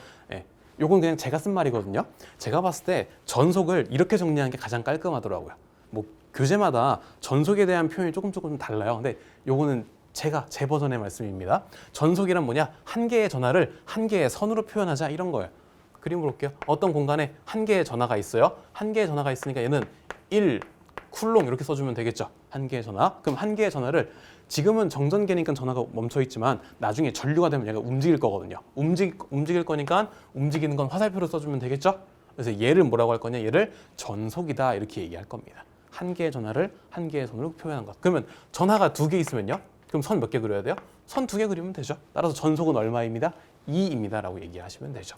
Speaker 1: 요건 그냥 제가 쓴 말이거든요. 제가 봤을 때 전속을 이렇게 정리하는 게 가장 깔끔하더라고요. 뭐 교재마다 전속에 대한 표현이 조금 달라요. 근데 요거는 제 버전의 말씀입니다. 전속이란 뭐냐? 한 개의 전하를 한 개의 선으로 표현하자 이런 거예요. 그림으로 볼게요. 어떤 공간에 한 개의 전하가 있어요. 한 개의 전하가 있으니까 얘는 1 쿨롱 이렇게 써주면 되겠죠. 한 개의 전하. 그럼 한 개의 전하를 지금은 정전계니까 전하가 멈춰 있지만 나중에 전류가 되면 얘가 움직일 거거든요. 움직일 거니까 움직이는 건 화살표로 써주면 되겠죠. 그래서 얘를 뭐라고 할 거냐? 얘를 전속이다 이렇게 얘기할 겁니다. 한 개의 전하를 한 개의 선으로 표현한 것. 그러면 전하가 2개 있으면요. 그럼 선 몇 개 그려야 돼요? 선 2개 그리면 되죠. 따라서 전속은 얼마입니다? 2입니다 라고 얘기하시면 되죠.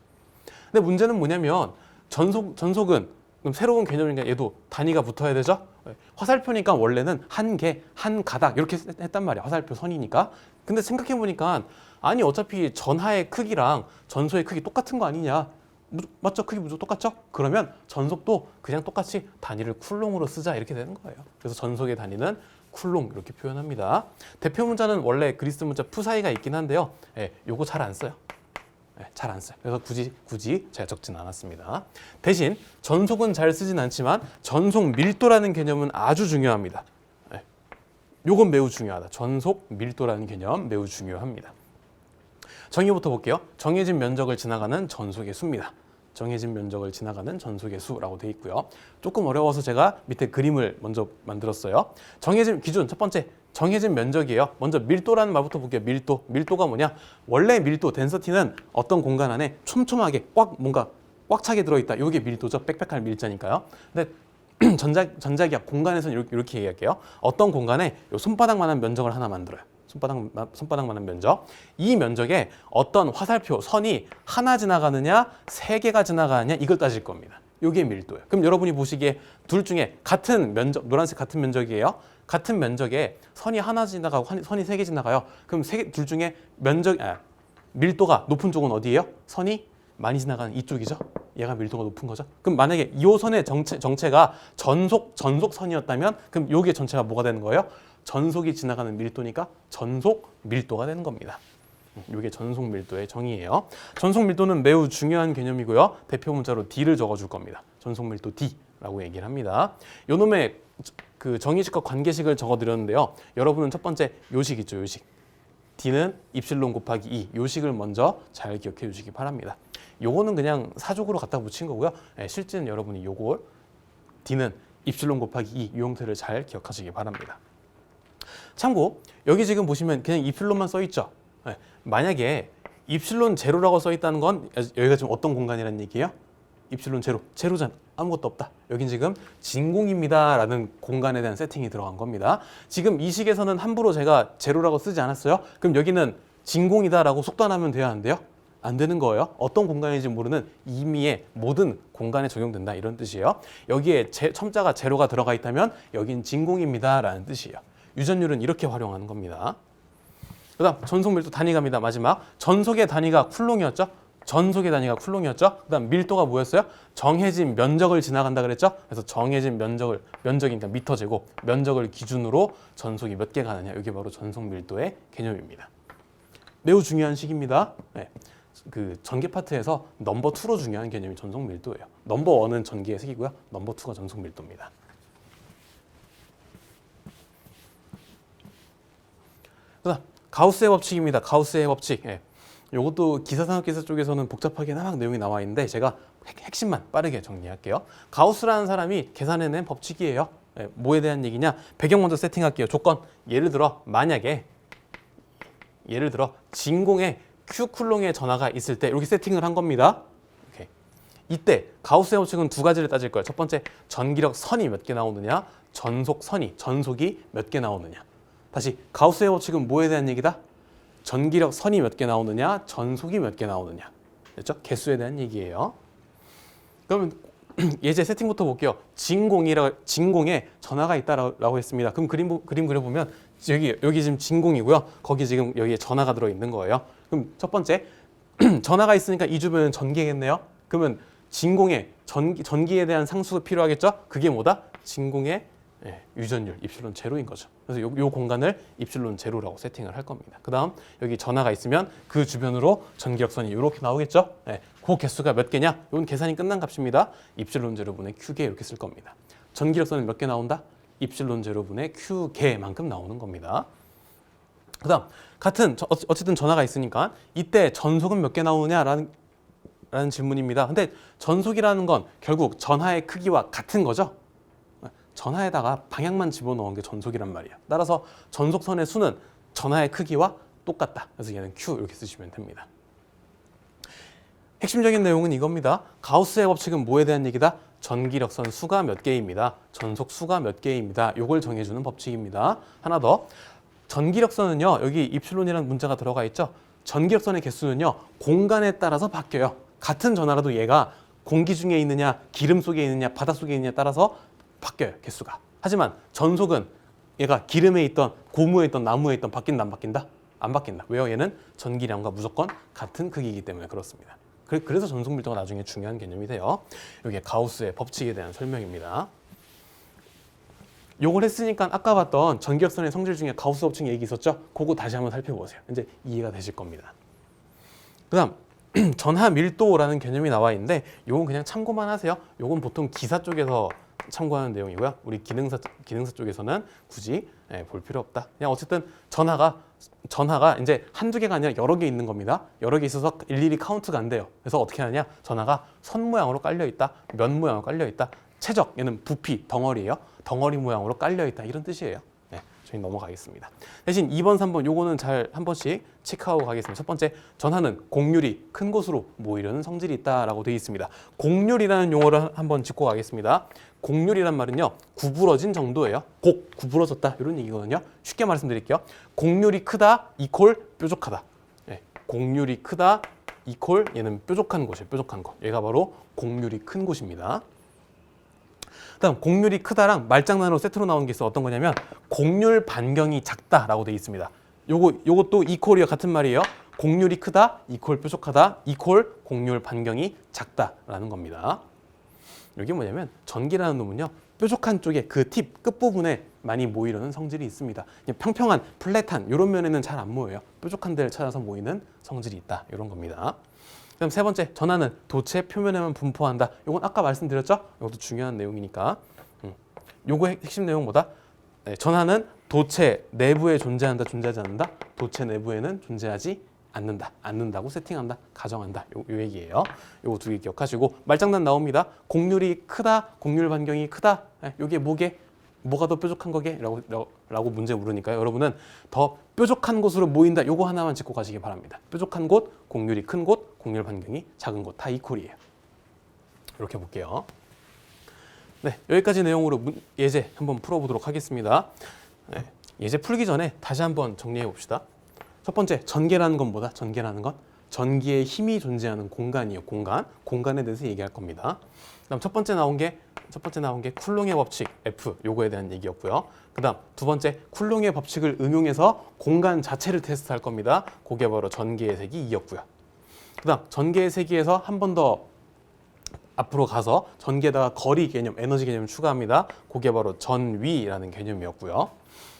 Speaker 1: 근데 문제는 뭐냐면 전속은 그럼 새로운 개념이니까 얘도 단위가 붙어야 되죠. 화살표니까 원래는 한 개, 한 가닥 이렇게 했단 말이야. 화살표 선이니까. 근데 생각해 보니까 아니 어차피 전하의 크기랑 전소의 크기 똑같은 거 아니냐. 맞죠? 크기 무조건 똑같죠? 그러면 전속도 그냥 똑같이 단위를 쿨롱으로 쓰자 이렇게 되는 거예요. 그래서 전속의 단위는 쿨롱 이렇게 표현합니다. 대표 문자는 원래 그리스 문자 푸사이가 있긴 한데요. 요거 잘 안 써요. 잘 안 써요. 그래서 굳이 제가 적진 않았습니다. 대신 전속은 잘 쓰진 않지만 전속 밀도라는 개념은 아주 중요합니다. 요건 매우 중요하다. 전속 밀도라는 개념 매우 중요합니다. 정의부터 볼게요. 정해진 면적을 지나가는 전속의 수입니다. 정해진 면적을 지나가는 전속의 수라고 되어 있고요. 조금 어려워서 제가 밑에 그림을 먼저 만들었어요. 정해진 기준 첫 번째 정해진 면적이에요. 먼저 밀도라는 말부터 볼게요. 밀도가 뭐냐? 원래 밀도 덴서티는 어떤 공간 안에 촘촘하게 뭔가 꽉 차게 들어있다. 이게 밀도죠. 빽빽할 밀자니까요. 근데 전자기학 공간에서는 이렇게 얘기할게요. 어떤 공간에 요 손바닥만한 면적을 하나 만들어요. 손바닥만한 면적. 이 면적에 어떤 화살표, 선이 하나 지나가느냐, 3개가 지나가느냐 이걸 따질 겁니다. 이게 밀도예요. 그럼 여러분이 보시기에 둘 중에 같은 면적, 노란색 같은 면적이에요. 같은 면적에 선이 하나 지나가고 선이 3개 지나가요. 그럼 둘 중에 밀도가 높은 쪽은 어디예요? 선이 많이 지나가는 이쪽이죠. 얘가 밀도가 높은 거죠. 그럼 만약에 이 선의 정체가 전속선이었다면 그럼 여기에 전체가 뭐가 되는 거예요? 전속이 지나가는 밀도니까 전속 밀도가 되는 겁니다. 이게 전속 밀도의 정의예요. 전속 밀도는 매우 중요한 개념이고요. 대표 문자로 D를 적어줄 겁니다. 전속 밀도 D라고 얘기를 합니다. 요놈의 그 정의식과 관계식을 적어드렸는데요. 여러분은 첫 번째 요식 있죠, 요식. D는 입실론 곱하기 2. 요식을 먼저 잘 기억해 주시기 바랍니다. 요거는 그냥 사족으로 갖다 붙인 거고요. 실제는 여러분이 요걸 D는 입실론 곱하기 2 이 형태를 잘 기억하시기 바랍니다. 참고 여기 지금 보시면 그냥 입실론만 써 있죠. 만약에 입실론 제로라고 써 있다는 건 여기가 지금 어떤 공간이라는 얘기예요? 입실론 제로잖아. 아무것도 없다. 여긴 지금 진공입니다 라는 공간에 대한 세팅이 들어간 겁니다. 지금 이 식에서는 함부로 제가 제로라고 쓰지 않았어요. 그럼 여기는 진공이다 라고 속단하면 돼야 하는데요. 안 되는 거예요. 어떤 공간인지 모르는 임의의 모든 공간에 적용된다 이런 뜻이에요. 여기에 첨자가 제로가 들어가 있다면 여긴 진공입니다 라는 뜻이에요. 유전율은 이렇게 활용하는 겁니다. 그 다음 전속 밀도 단위 갑니다. 마지막 전속의 단위가 쿨롱이었죠. 전속의 단위가 쿨롱이었죠. 그 다음 밀도가 뭐였어요? 정해진 면적을 지나간다 그랬죠. 그래서 정해진 면적이니까 미터 제곱 면적을 기준으로 전속이 몇 개 가느냐 이게 바로 전속 밀도의 개념입니다. 매우 중요한 식입니다. 그 전개 파트에서 넘버 2로 중요한 개념이 전속 밀도예요. 넘버 1은 전개의 색이고요. 넘버 2가 전속 밀도입니다. 그다음 가우스의 법칙입니다. 가우스의 법칙. 이것도 기사산업기사 쪽에서는 복잡하게 막 내용이 나와 있는데 제가 핵심만 빠르게 정리할게요. 가우스라는 사람이 계산해낸 법칙이에요. 뭐에 대한 얘기냐? 배경 먼저 세팅할게요. 조건. 예를 들어 진공에 Q 쿨롱의 전하가 있을 때 이렇게 세팅을 한 겁니다. 오케이. 이때 가우스의 법칙은 2가지를 따질 거예요. 첫 번째, 전기력 선이 몇 개 나오느냐, 전속이 몇 개 나오느냐. 다시 가우스의 법칙은 뭐에 대한 얘기다? 전기력 선이 몇 개 나오느냐, 전속이 몇 개 나오느냐. 됐죠? 개수에 대한 얘기예요. 그러면 예제 세팅부터 볼게요. 진공에 전하가 있다라고 했습니다. 그럼 그림 그려보면 여기 지금 진공이고요. 거기 지금 여기에 전하가 들어 있는 거예요. 그럼 첫 번째 전하가 있으니까 이 주변은 전기겠네요. 그러면 진공에 전기에 대한 상수가 필요하겠죠? 그게 뭐다? 진공의 유전율 입실론 제로인 거죠. 그래서 요 공간을 입실론 제로라고 세팅을 할 겁니다. 그 다음 여기 전하가 있으면 그 주변으로 전기력선이 이렇게 나오겠죠. 그 개수가 몇 개냐? 이건 계산이 끝난 값입니다. 입실론 제로분의 Q개 이렇게 쓸 겁니다. 전기력선은 몇 개 나온다? 입실론 제로분의 q 개만큼 나오는 겁니다. 그다음 어쨌든 전하가 있으니까 이때 전속은 몇 개 나오느냐라는 질문입니다. 근데 전속이라는 건 결국 전하의 크기와 같은 거죠. 전하에다가 방향만 집어넣은 게 전속이란 말이에요. 따라서 전속선의 수는 전하의 크기와 똑같다. 그래서 얘는 q 이렇게 쓰시면 됩니다. 핵심적인 내용은 이겁니다. 가우스의 법칙은 뭐에 대한 얘기다? 전기력선 수가 몇 개입니다. 전속 수가 몇 개입니다. 요걸 정해주는 법칙입니다. 하나 더. 전기력선은요. 여기 입실론이라는 문자가 들어가 있죠. 전기력선의 개수는요. 공간에 따라서 바뀌어요. 같은 전하라도 얘가 공기 중에 있느냐, 기름 속에 있느냐, 바다 속에 있느냐에 따라서 바뀌어요. 개수가. 하지만 전속은 얘가 기름에 있던, 고무에 있던, 나무에 있던 바뀐다, 안 바뀐다? 안 바뀐다. 왜요? 얘는 전기량과 무조건 같은 크기이기 때문에 그렇습니다. 그래서 전속 밀도가 나중에 중요한 개념이 돼요. 이게 가우스의 법칙에 대한 설명입니다. 요걸 했으니까 아까 봤던 전기력선의 성질 중에 가우스 법칙 얘기 있었죠? 그거 다시 한번 살펴보세요. 이제 이해가 되실 겁니다. 그다음 전하 밀도라는 개념이 나와 있는데 요건 그냥 참고만 하세요. 요건 보통 기사 쪽에서 참고하는 내용이고요. 우리 기능사 쪽에서는 굳이 볼 필요 없다. 그냥 어쨌든 전하가 이제 한두 개가 아니라 여러 개 있는 겁니다. 여러 개 있어서 일일이 카운트가 안 돼요. 그래서 어떻게 하느냐? 전하가 선 모양으로 깔려 있다. 면 모양으로 깔려 있다. 최적, 얘는 부피, 덩어리예요. 덩어리 모양으로 깔려 있다. 이런 뜻이에요. 네, 저희 넘어가겠습니다. 대신 2번, 3번 요거는 잘 한 번씩 체크하고 가겠습니다. 첫 번째, 전하는 곡률이 큰 곳으로 모이려는 성질이 있다라고 되어 있습니다. 곡률이라는 용어를 한번 짚고 가겠습니다. 곡률이란 말은요, 구부러진 정도예요. 구부러졌다 이런 얘기거든요. 쉽게 말씀드릴게요. 곡률이 크다 이퀄 뾰족하다. 네, 곡률이 크다 이퀄 얘는 뾰족한 곳이에요. 뾰족한 곳. 얘가 바로 곡률이 큰 곳입니다. 그다음 곡률이 크다랑 말장난으로 세트로 나오는 게 있어. 어떤 거냐면 곡률 반경이 작다라고 되어 있습니다. 요것도 이퀄이와 같은 말이에요. 곡률이 크다 이퀄 뾰족하다 이퀄 곡률 반경이 작다라는 겁니다. 이게 뭐냐면 전기라는 놈은요. 뾰족한 쪽에 그 팁 끝부분에 많이 모이려는 성질이 있습니다. 평평한 플랫한 이런 면에는 잘 안 모여요. 뾰족한 데를 찾아서 모이는 성질이 있다. 이런 겁니다. 그다음 세 번째, 전하는 도체 표면에만 분포한다. 이건 아까 말씀드렸죠? 이것도 중요한 내용이니까. 요거의 핵심 내용보다 전하는 도체 내부에 존재한다, 존재하지 않는다. 도체 내부에는 존재하지 않는다고 세팅한다, 가정한다. 요 얘기예요. 요거 두 개 기억하시고 말장난 나옵니다. 곡률이 크다, 곡률 반경이 크다. 요게 뭐가 더 뾰족한 거게? 라고 문제 물으니까요. 여러분은 더 뾰족한 곳으로 모인다. 요거 하나만 짚고 가시기 바랍니다. 뾰족한 곳, 곡률이 큰 곳, 곡률 반경이 작은 곳 다 이퀄이에요. 이렇게 볼게요. 네, 여기까지 내용으로 예제 한번 풀어보도록 하겠습니다. 네, 예제 풀기 전에 다시 한번 정리해 봅시다. 첫 번째, 전개라는 건 뭐다? 전개라는 건 전기의 힘이 존재하는 공간이에요. 공간에 대해서 얘기할 겁니다. 그다음 첫 번째 나온 게 쿨롱의 법칙 F 요거에 대한 얘기였고요. 그다음 두 번째, 쿨롱의 법칙을 응용해서 공간 자체를 테스트할 겁니다. 그게 바로 전개의 세기 2였고요. 그다음 전개의 세기에서 한 번 더 앞으로 가서 전기에다가 거리 개념, 에너지 개념을 추가합니다. 그게 바로 전위라는 개념이었고요.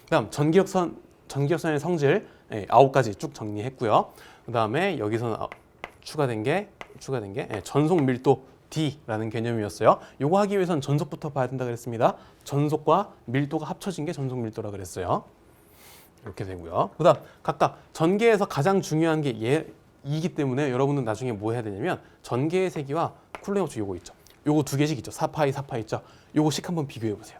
Speaker 1: 그다음 전기력선의 성질 9가지 쭉 정리했고요. 그다음에 여기서 추가된 게 전속 밀도 D라는 개념이었어요. 요거 하기 위해서는 전속부터 봐야 된다 그랬습니다. 전속과 밀도가 합쳐진 게 전속 밀도라 그랬어요. 이렇게 되고요. 그다음 각각 전개에서 가장 중요한 게 얘이기 때문에 여러분은 나중에 뭐 해야 되냐면 전개의 세기와 쿨링 법칙 요거 있죠. 요거 두 개씩 있죠. 4파이 있죠. 요거씩 한번 비교해 보세요.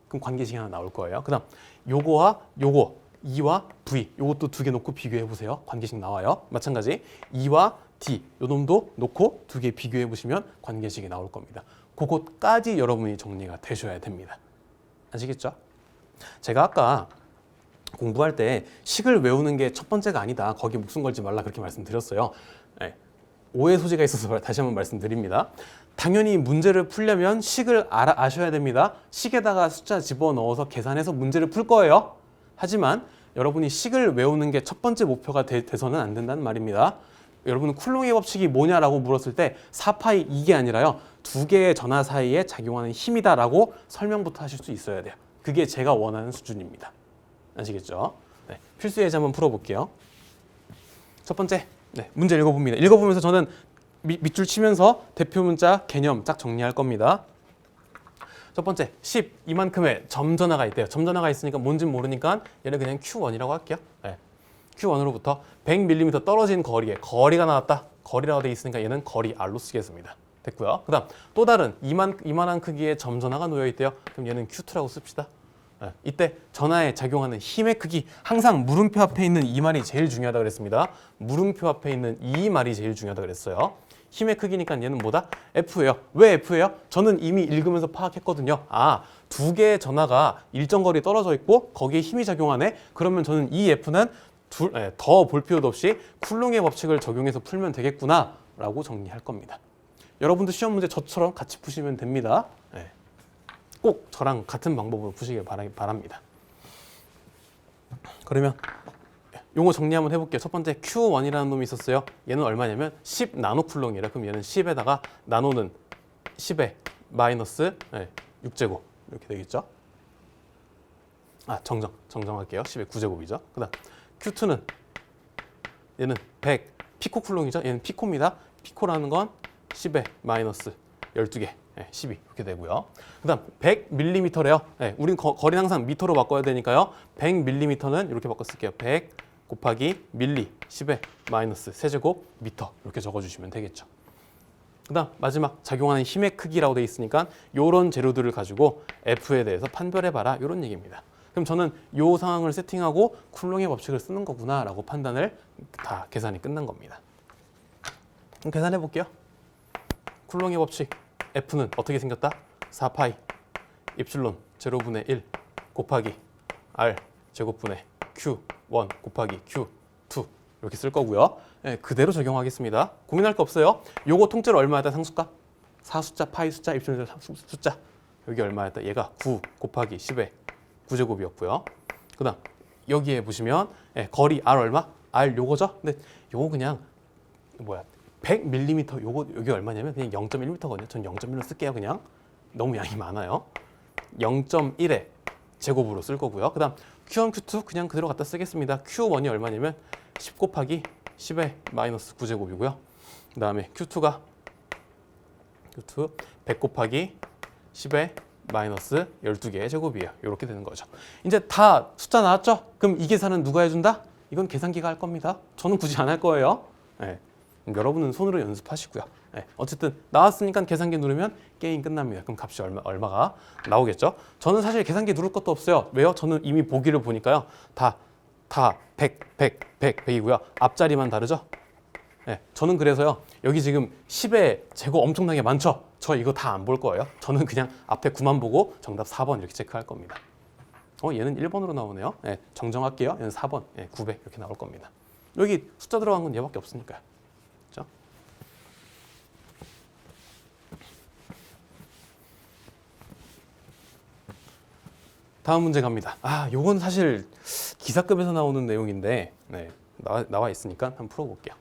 Speaker 1: 그럼 관계식이 하나 나올 거예요. 그다음 요거와 요거 E와 V 요것도 두 개 놓고 비교해 보세요. 관계식 나와요. 마찬가지 E와 D 요 놈도 놓고 두 개 비교해 보시면 관계식이 나올 겁니다. 그것까지 여러분이 정리가 되셔야 됩니다. 아시겠죠? 제가 아까 공부할 때 식을 외우는 게 첫 번째가 아니다. 거기 목숨 걸지 말라 그렇게 말씀드렸어요. 네. 오해 소지가 있어서 다시 한번 말씀드립니다. 당연히 문제를 풀려면 식을 아셔야 됩니다. 식에다가 숫자 집어넣어서 계산해서 문제를 풀 거예요. 하지만 여러분이 식을 외우는 게 첫 번째 목표가 돼서는 안 된다는 말입니다. 여러분은 쿨롱의 법칙이 뭐냐라고 물었을 때 4파이 이게 아니라요. 두 개의 전하 사이에 작용하는 힘이다라고 설명부터 하실 수 있어야 돼요. 그게 제가 원하는 수준입니다. 아시겠죠? 네, 필수 예제 한번 풀어볼게요. 첫 번째, 문제 읽어봅니다. 읽어보면서 저는 밑줄 치면서 대표 문자 개념 딱 정리할 겁니다. 첫 번째 10 이만큼의 점전화가 있대요. 점전화가 있으니까 뭔진 모르니까 얘는 그냥 Q1이라고 할게요. 네. Q1으로부터 100mm 떨어진 거리에 거리가 나왔다. 거리라고 돼 있으니까 얘는 거리 R로 쓰겠습니다. 됐고요. 그다음 또 다른 이만한 크기의 점전화가 놓여 있대요. 그럼 얘는 Q2라고 씁시다. 네. 이때 전하에 작용하는 힘의 크기, 항상 물음표 앞에 있는 이 말이 제일 중요하다 그랬습니다. 물음표 앞에 있는 이 말이 제일 중요하다 그랬어요. 힘의 크기니까 얘는 뭐다? F예요. 왜 F예요? 저는 이미 읽으면서 파악했거든요. 아, 두 개의 전하가 일정 거리 떨어져 있고 거기에 힘이 작용하네? 그러면 저는 이 F는 더 볼 필요도 없이 쿨롱의 법칙을 적용해서 풀면 되겠구나 라고 정리할 겁니다. 여러분도 시험 문제 저처럼 같이 푸시면 됩니다. 네. 꼭 저랑 같은 방법으로 푸시길 바랍니다. 그러면 요거 정리 한번 해볼게요. 첫 번째 Q1이라는 놈이 있었어요. 얘는 얼마냐면 10 나노쿨롱이라. 그럼 얘는 10에다가 나노는 10에 마이너스 6제곱 이렇게 되겠죠. 아, 정정할게요. 10의 9제곱이죠. 그 다음 Q2는 얘는 100 피코쿨롱이죠. 얘는 피코입니다. 피코라는 건 10에 마이너스 12개 12 이렇게 되고요. 그 다음 100mm래요. 우린 거리는 항상 미터로 바꿔야 되니까요. 100mm는 이렇게 바꿔 쓸게요. 100 곱하기 밀리 10에 마이너스 세제곱 미터 이렇게 적어주시면 되겠죠. 그 다음 마지막 작용하는 힘의 크기라고 돼 있으니까 이런 재료들을 가지고 F에 대해서 판별해봐라 이런 얘기입니다. 그럼 저는 이 상황을 세팅하고 쿨롱의 법칙을 쓰는 거구나 라고 판단을 다 계산이 끝난 겁니다. 그럼 계산해 볼게요. 쿨롱의 법칙 F는 어떻게 생겼다? 4파이 입실론 제로분의 1 곱하기 R 제곱분의 Q1 곱하기 Q2 이렇게 쓸 거고요. 그대로 적용하겠습니다. 고민할 거 없어요. 요거 통째로 얼마였다? 상수값? 4숫자, 파이 숫자, 입실론 숫자. 여기 얼마였다? 얘가 9 곱하기 10의 9제곱이었고요. 그 다음 여기에 보시면 거리 R 얼마? R 요거죠? 근데 요거 그냥 100mm 요거 여기 얼마냐면 그냥 0.1m거든요. 전 0.1로 쓸게요. 그냥 너무 양이 많아요. 0.1의 제곱으로 쓸 거고요. 그 다음 Q1, Q2 그냥 그대로 갖다 쓰겠습니다. Q1이 얼마냐면 10 곱하기 10의 마이너스 9제곱이고요. 그 다음에 Q2 100 곱하기 10의 마이너스 12개의 제곱이에요. 이렇게 되는 거죠. 이제 다 숫자 나왔죠? 그럼 이 계산은 누가 해준다? 이건 계산기가 할 겁니다. 저는 굳이 안 할 거예요. 여러분은 손으로 연습하시고요. 어쨌든 나왔으니까 계산기 누르면 게임 끝납니다. 그럼 값이 얼마가 나오겠죠? 저는 사실 계산기 누를 것도 없어요. 왜요? 저는 이미 보기를 보니까요. 다 100, 100이고요. 앞자리만 다르죠? 저는 그래서요. 여기 지금 10의 제곱 엄청나게 많죠? 저 이거 다 안 볼 거예요. 저는 그냥 앞에 9만 보고 정답 4번 이렇게 체크할 겁니다. 얘는 1번으로 나오네요. 정정할게요. 얘는 4번, 900 이렇게 나올 겁니다. 여기 숫자 들어간 건 얘밖에 없으니까요. 그렇죠? 다음 문제 갑니다. 요건 사실 기사급에서 나오는 내용인데 나와 있으니까 한번 풀어볼게요.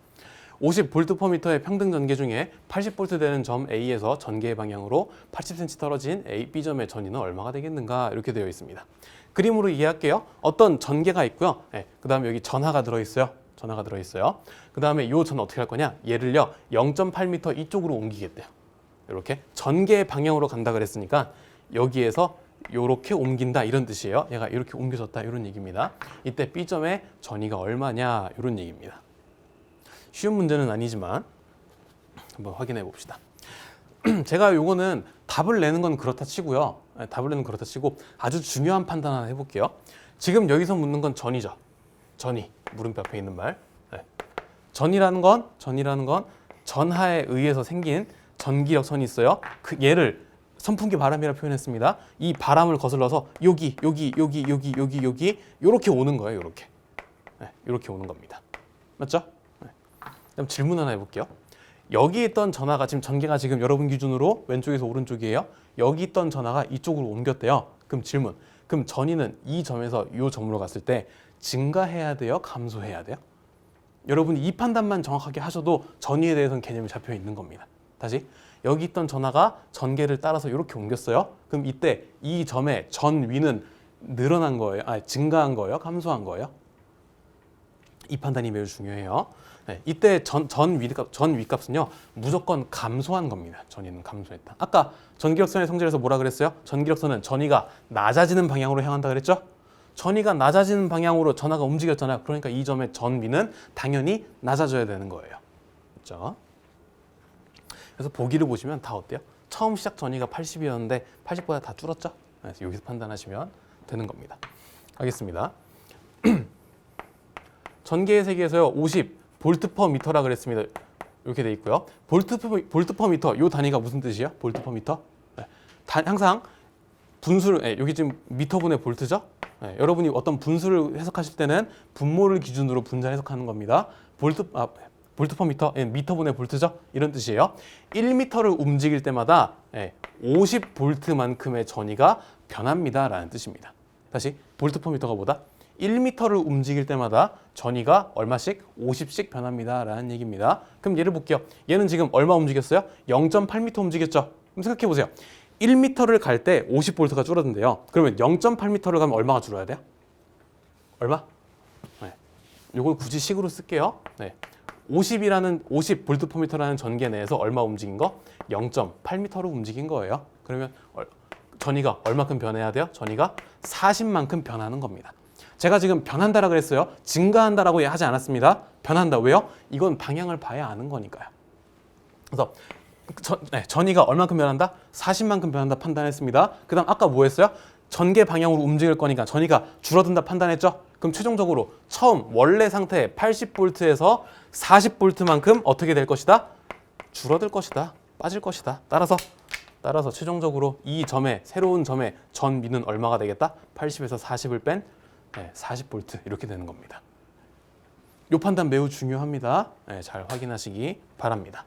Speaker 1: 50V/m의 평등 전개 중에 80V 되는 점 A에서 전개의 방향으로 80cm 떨어진 A, B점의 전위는 얼마가 되겠는가 이렇게 되어 있습니다. 그림으로 이해할게요. 어떤 전개가 있고요. 그 다음에 여기 전하가 들어있어요. 그 다음에 이 전 어떻게 할 거냐? 얘를요 0.8m 이쪽으로 옮기겠대요. 이렇게 전개 방향으로 간다 그랬으니까 여기에서 이렇게 옮긴다 이런 뜻이에요. 얘가 이렇게 옮겨졌다 이런 얘기입니다. 이때 B점의 전위가 얼마냐 이런 얘기입니다. 쉬운 문제는 아니지만 한번 확인해 봅시다. 제가 요거는 답을 내는 건 그렇다 치고요. 답을 내는 건 그렇다 치고 아주 중요한 판단 하나 해볼게요. 지금 여기서 묻는 건 전이죠. 전이 물음표 앞에 있는 말. 전이라는 건 전하에 의해서 생긴 전기력 선이 있어요. 얘를 선풍기 바람이라 표현했습니다. 이 바람을 거슬러서 여기 이렇게 오는 거예요. 이렇게 오는 겁니다. 맞죠? 그럼 질문 하나 해볼게요. 여기 있던 전하가 지금 전개가 지금 여러분 기준으로 왼쪽에서 오른쪽이에요. 여기 있던 전하가 이쪽으로 옮겼대요. 그럼 질문. 그럼 전위는 이 점에서 이 점으로 갔을 때 증가해야 돼요? 감소해야 돼요? 여러분이 이 판단만 정확하게 하셔도 전위에 대해서는 개념이 잡혀 있는 겁니다. 다시 여기 있던 전하가 전개를 따라서 이렇게 옮겼어요. 그럼 이때 이 점의 전위는 늘어난 거예요? 증가한 거예요? 감소한 거예요? 이 판단이 매우 중요해요. 네, 이때 전 윗값은요 무조건 감소한 겁니다. 전위는 감소했다. 아까 전기력선의 성질에서 뭐라 그랬어요? 전기력선은 전위가 낮아지는 방향으로 향한다 그랬죠? 전위가 낮아지는 방향으로 전하가 움직였잖아요. 그러니까 이 점의 전위는 당연히 낮아져야 되는 거예요. 그렇죠? 그래서 보기를 보시면 다 어때요? 처음 시작 전위가 80이었는데 80보다 다 줄었죠? 그래서 여기서 판단하시면 되는 겁니다. 알겠습니다. 전개의 세계에서요 50 볼트 퍼 미터라 그랬습니다. 이렇게 돼 있고요. 볼트 퍼 미터 요 단위가 무슨 뜻이에요? 볼트 퍼 미터? 네. 항상 분수를 여기 지금 미터분의 볼트죠? 네. 여러분이 어떤 분수를 해석하실 때는 분모를 기준으로 분자 해석하는 겁니다. 볼트 퍼 미터, 미터분의 볼트죠? 이런 뜻이에요. 1미터를 움직일 때마다 50볼트만큼의 전위가 변합니다 라는 뜻입니다. 다시 볼트 퍼 미터가 뭐다? 1미터를 움직일 때마다 전위가 얼마씩? 50씩 변합니다 라는 얘기입니다. 그럼 얘를 볼게요. 얘는 지금 얼마 움직였어요? 0.8m 움직였죠? 그럼 생각해 보세요. 1m를 갈 때 50볼트가 줄어든대요. 그러면 0.8m를 가면 얼마가 줄어야 돼요? 얼마? 네. 이걸 굳이 식으로 쓸게요. 네. 50 볼트 퍼 미터라는 전개 내에서 얼마 움직인 거? 0.8m로 움직인 거예요. 그러면 전위가 얼마큼 변해야 돼요? 전위가 40만큼 변하는 겁니다. 제가 지금 변한다라 그랬어요. 증가한다라고 하지 않았습니다. 변한다. 왜요? 이건 방향을 봐야 아는 거니까요. 그래서 전위가 얼마큼 변한다? 40만큼 변한다 판단했습니다. 그 다음 아까 뭐 했어요? 전개 방향으로 움직일 거니까 전위가 줄어든다 판단했죠? 그럼 최종적으로 처음 원래 상태 80볼트에서 40볼트만큼 어떻게 될 것이다? 줄어들 것이다. 빠질 것이다. 따라서 최종적으로 이 점의 새로운 점의 전위는 얼마가 되겠다? 80에서 40을 뺀 40볼트 이렇게 되는 겁니다. 이 판단 매우 중요합니다. 잘 확인하시기 바랍니다.